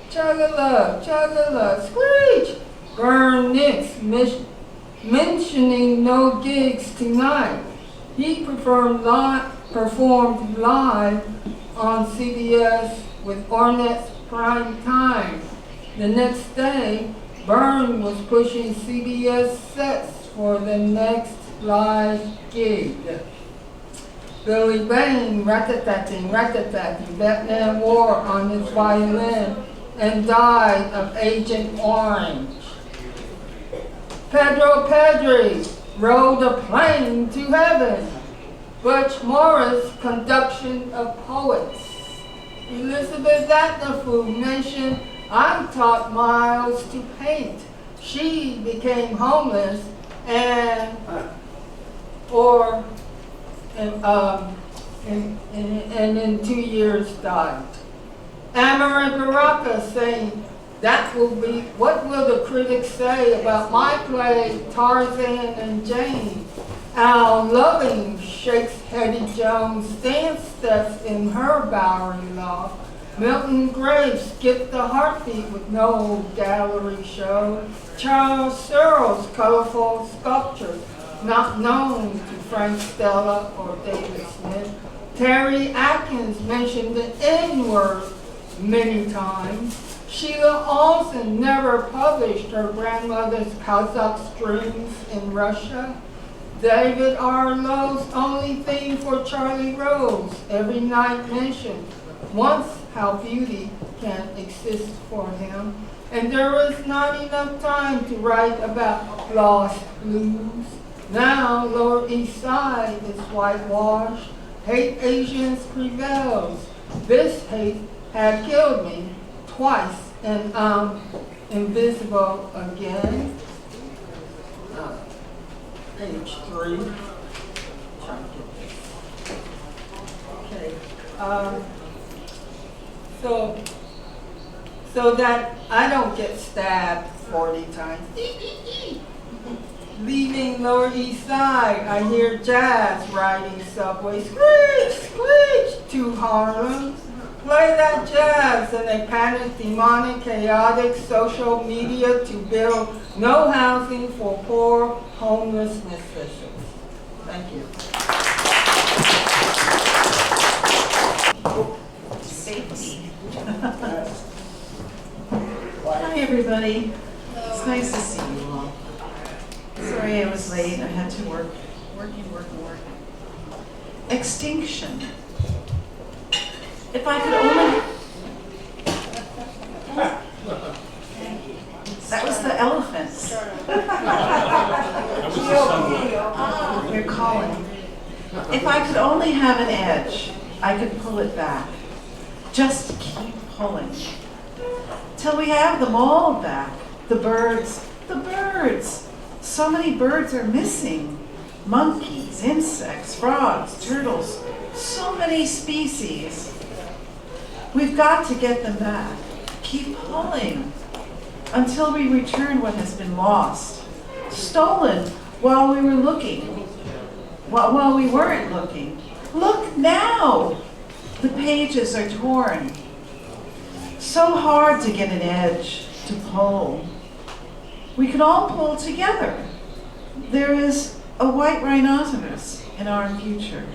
Chug-a-lug, screech! Vern Nix mentioning no gigs tonight. He performed live on CBS with Ornette's Prime Time. The next day, Vern was pushing CBS sets for the next live gig. Billy Bain rat-a-tatting, that man wore on his violin and died of Agent Orange. Pedro Pedri rode a plane to heaven. Butch Morris, conduction of poets. Elizabeth Atnafu mentioned, I taught Miles to paint. She became homeless and in 2 years died. Amaranth Baraka saying, what will the critics say about my play, Tarzan and Jane? Al Loving shakes Hetty Jones' dance steps in her Bowery loft. Milton Graves skipped the heartbeat with no gallery show. Charles Searle's colorful sculptures, not known to Frank Stella or David Smith. Terry Atkins mentioned the N-word many times. Sheila Olsen never published her grandmother's Kazakh strings in Russia. David R. Lowe's only theme for Charlie Rose every night mentioned once how beauty can exist for him. And there was not enough time to write about lost blues. Now Lower East Side is whitewashed. Hate Asians prevails. This hate had killed me twice, and I'm invisible again. Page 3. Okay. So that I don't get stabbed 40 times. Leaving Lower East Side, I hear jazz riding subway, screech, screech, to Harlem. Play that jazz in a panic, demonic, chaotic social media to build no housing for poor homeless musicians. Thank you. Safety. Hi, everybody. It's nice to see you all. Sorry I was late. I had to work. Extinction. If I could only... That was the elephants. They're calling. If I could only have an edge, I could pull it back. Just keep pulling. Till we have them all back. The birds. So many birds are missing. Monkeys, insects, frogs, turtles. So many species. We've got to get them back. Keep pulling until we return what has been lost, stolen while we were looking, while we weren't looking. Look now! The pages are torn. So hard to get an edge to pull. We could all pull together. There is a white rhinoceros in our future,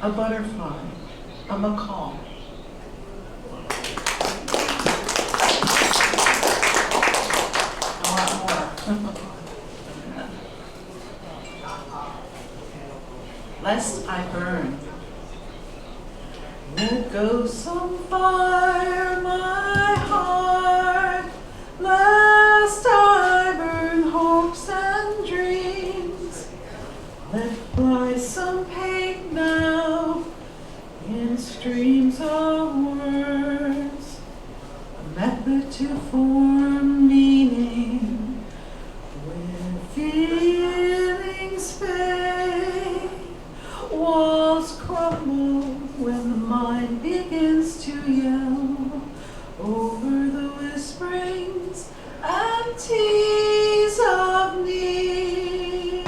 a butterfly, a macaw. A lot more. Lest I burn. Let go some fire, my heart, lest I burn hopes and dreams. Let fly some paint now in streams of words, a method to form meaning where feelings fade. Walls crumble when the mind begins to yell over the whisperings and tease of need.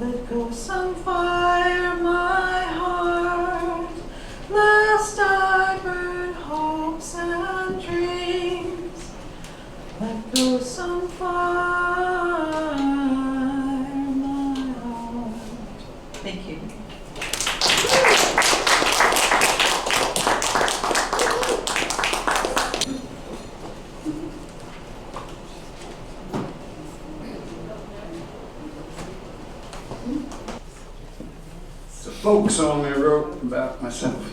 Let go some fire, my heart, lest I burn hopes and dreams. Let go some fire, my heart. Thank you. It's a folk song I wrote about myself.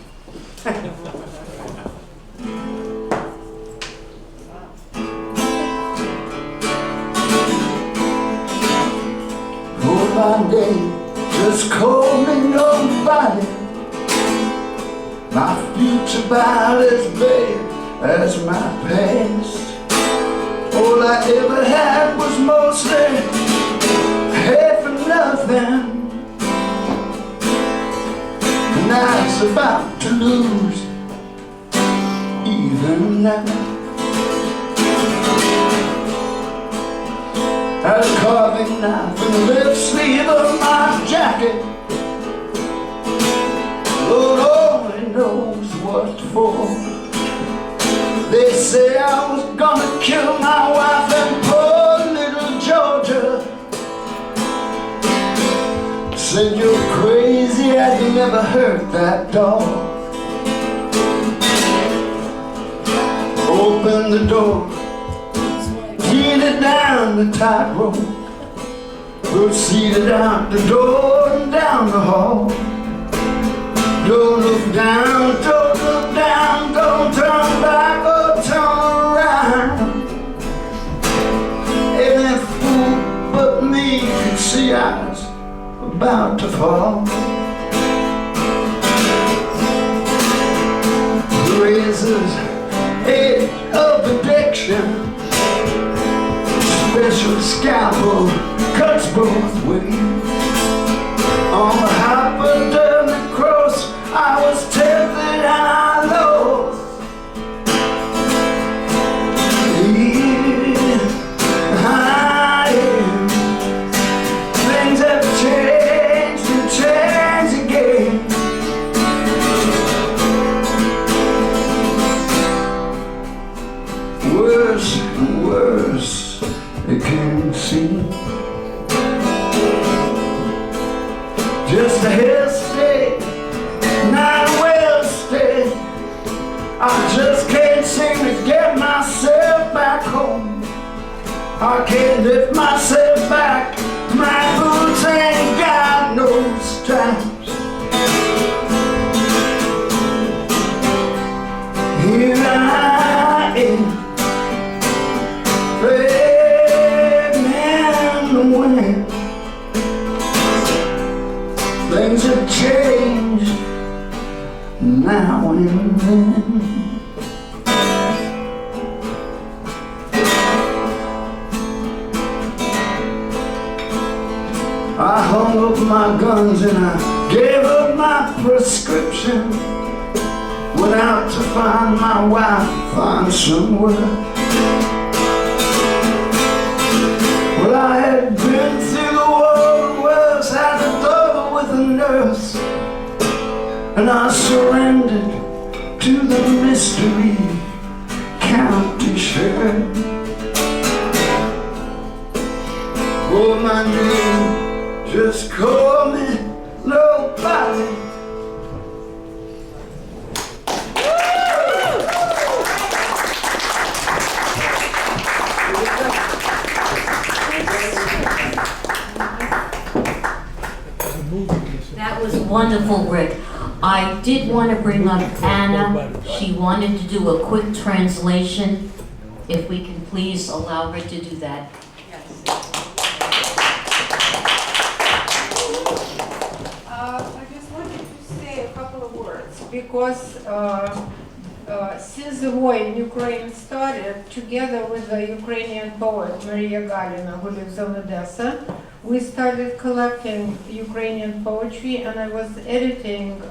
Oh, my day just called me nobody. My future about as bad as my past. All I ever had was mostly half and nothing. And I was about to lose even now. Had a carving knife in the left sleeve of my jacket. Lord only knows what for. They say I was gonna kill my wife and poor little Georgia. Said you're crazy, I'd never hurt that dog. Open the door, headed down the tightrope, proceeded out the door and down the hall. Don't look down, don't look down, don't turn back or turn around. Any fool but me could see I was about to fall. The razor's edge of addiction, special scalpel cuts both ways. On the hypodermic cross I was tempted and I lost. Here I am. Things have changed and changed again. Worse and worse it can seem. Just a hairstay, not a well stay. I just can't seem to get myself back home. I can't lift myself back. My boots ain't got no straps. Here I am, pregnant in the wind. Things have changed now and then. I hung up my guns and I gave up my prescription. Went out to find my wife, find some work. Well, I had been through the war, was had a double with a nurse, and I surrendered to the mystery county sheriff. Oh, my name, just call me nobody. wonderful, Rick. I did want to bring up Anna. She wanted to do a quick translation. If we can please allow her to do that. I just wanted to say a couple of words because since the war in Ukraine started, together with the Ukrainian poet Maria Galina, who lives in Odessa, we started collecting Ukrainian poetry, and I was editing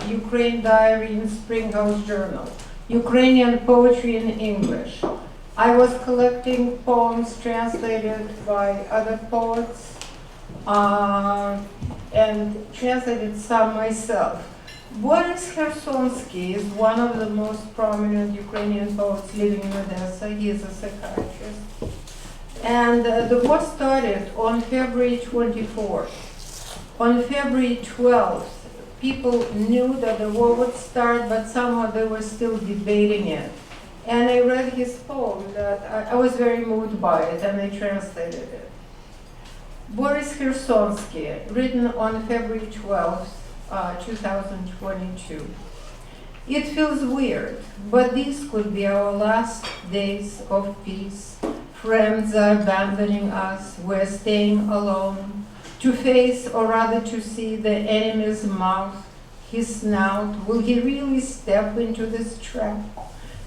Ukraine Diary in Springhouse Journal, Ukrainian poetry in English. I was collecting poems translated by other poets and translated some myself. Boris Khersonsky is one of the most prominent Ukrainian poets living in Odessa. He is a psychiatrist. And the war started on February 24th. On February 12th, people knew that the war would start, but somehow they were still debating it. And I read his poem that I was very moved by it, and I translated it. Boris Khersonsky, written on February 12th, 2022. It feels weird, but these could be our last days of peace. Friends are abandoning us, we're staying alone, to face, or rather to see, the enemy's mouth, his snout. Will he really step into this trap?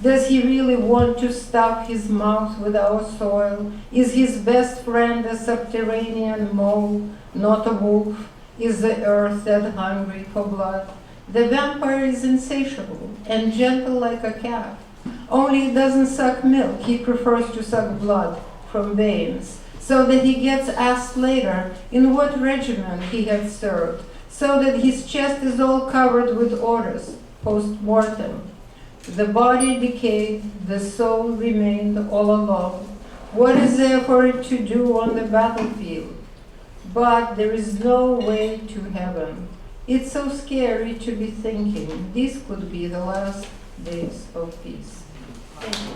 Does he really want to stuff his mouth with our soil? Is his best friend a subterranean mole, not a wolf? Is the earth that hungry for blood? The vampire is insatiable and gentle like a cat. Only he doesn't suck milk, he prefers to suck blood from veins, so that he gets asked later in what regiment he had served, so that his chest is all covered with orders, post-mortem. The body decayed, the soul remained all alone. What is there for it to do on the battlefield? But there is no way to heaven. It's so scary to be thinking these could be the last days of peace. Thank you.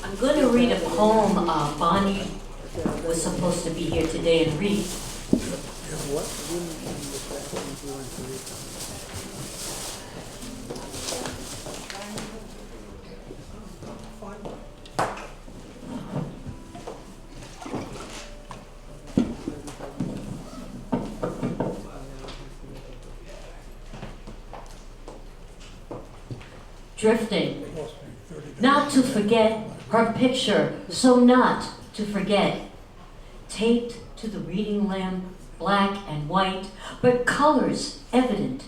I'm going to read a poem Bonnie was supposed to be here today and read. Drifting, not to forget her picture, so not to forget. Taped to the reading lamp, black and white, but colors evident.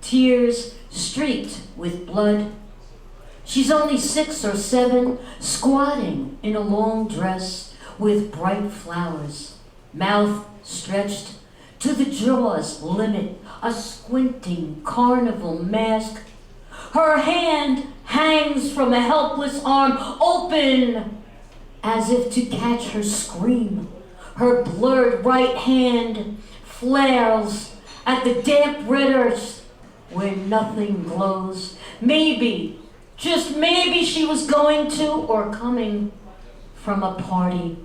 Tears streaked with blood. She's only 6 or 7, squatting in a long dress with bright flowers, mouth stretched to the jaw's limit, a squinting carnival mask. Her hand hangs from a helpless arm, open as if to catch her scream. Her blurred right hand flares at the damp red earth where nothing glows. Maybe, just maybe she was going to or coming from a party,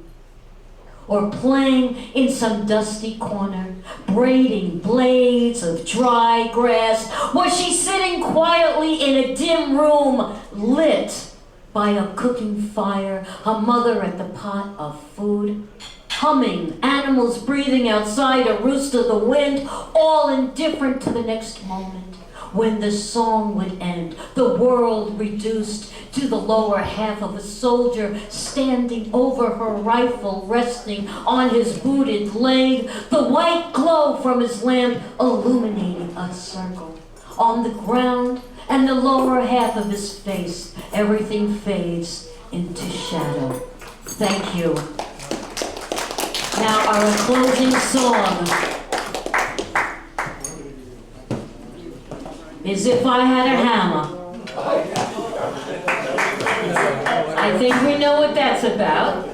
or playing in some dusty corner, braiding blades of dry grass. Was she sitting quietly in a dim room, lit by a cooking fire, a mother at the pot of food, humming, animals breathing outside, a rooster, the wind, all indifferent to the next moment? When the song would end, the world reduced to the lower half of a soldier standing over her rifle, resting on his booted leg, the white glow from his lamp illuminating a circle. On the ground and the lower half of his face, everything fades into shadow. Thank you. Now our closing song is If I Had a Hammer. I think we know what that's about.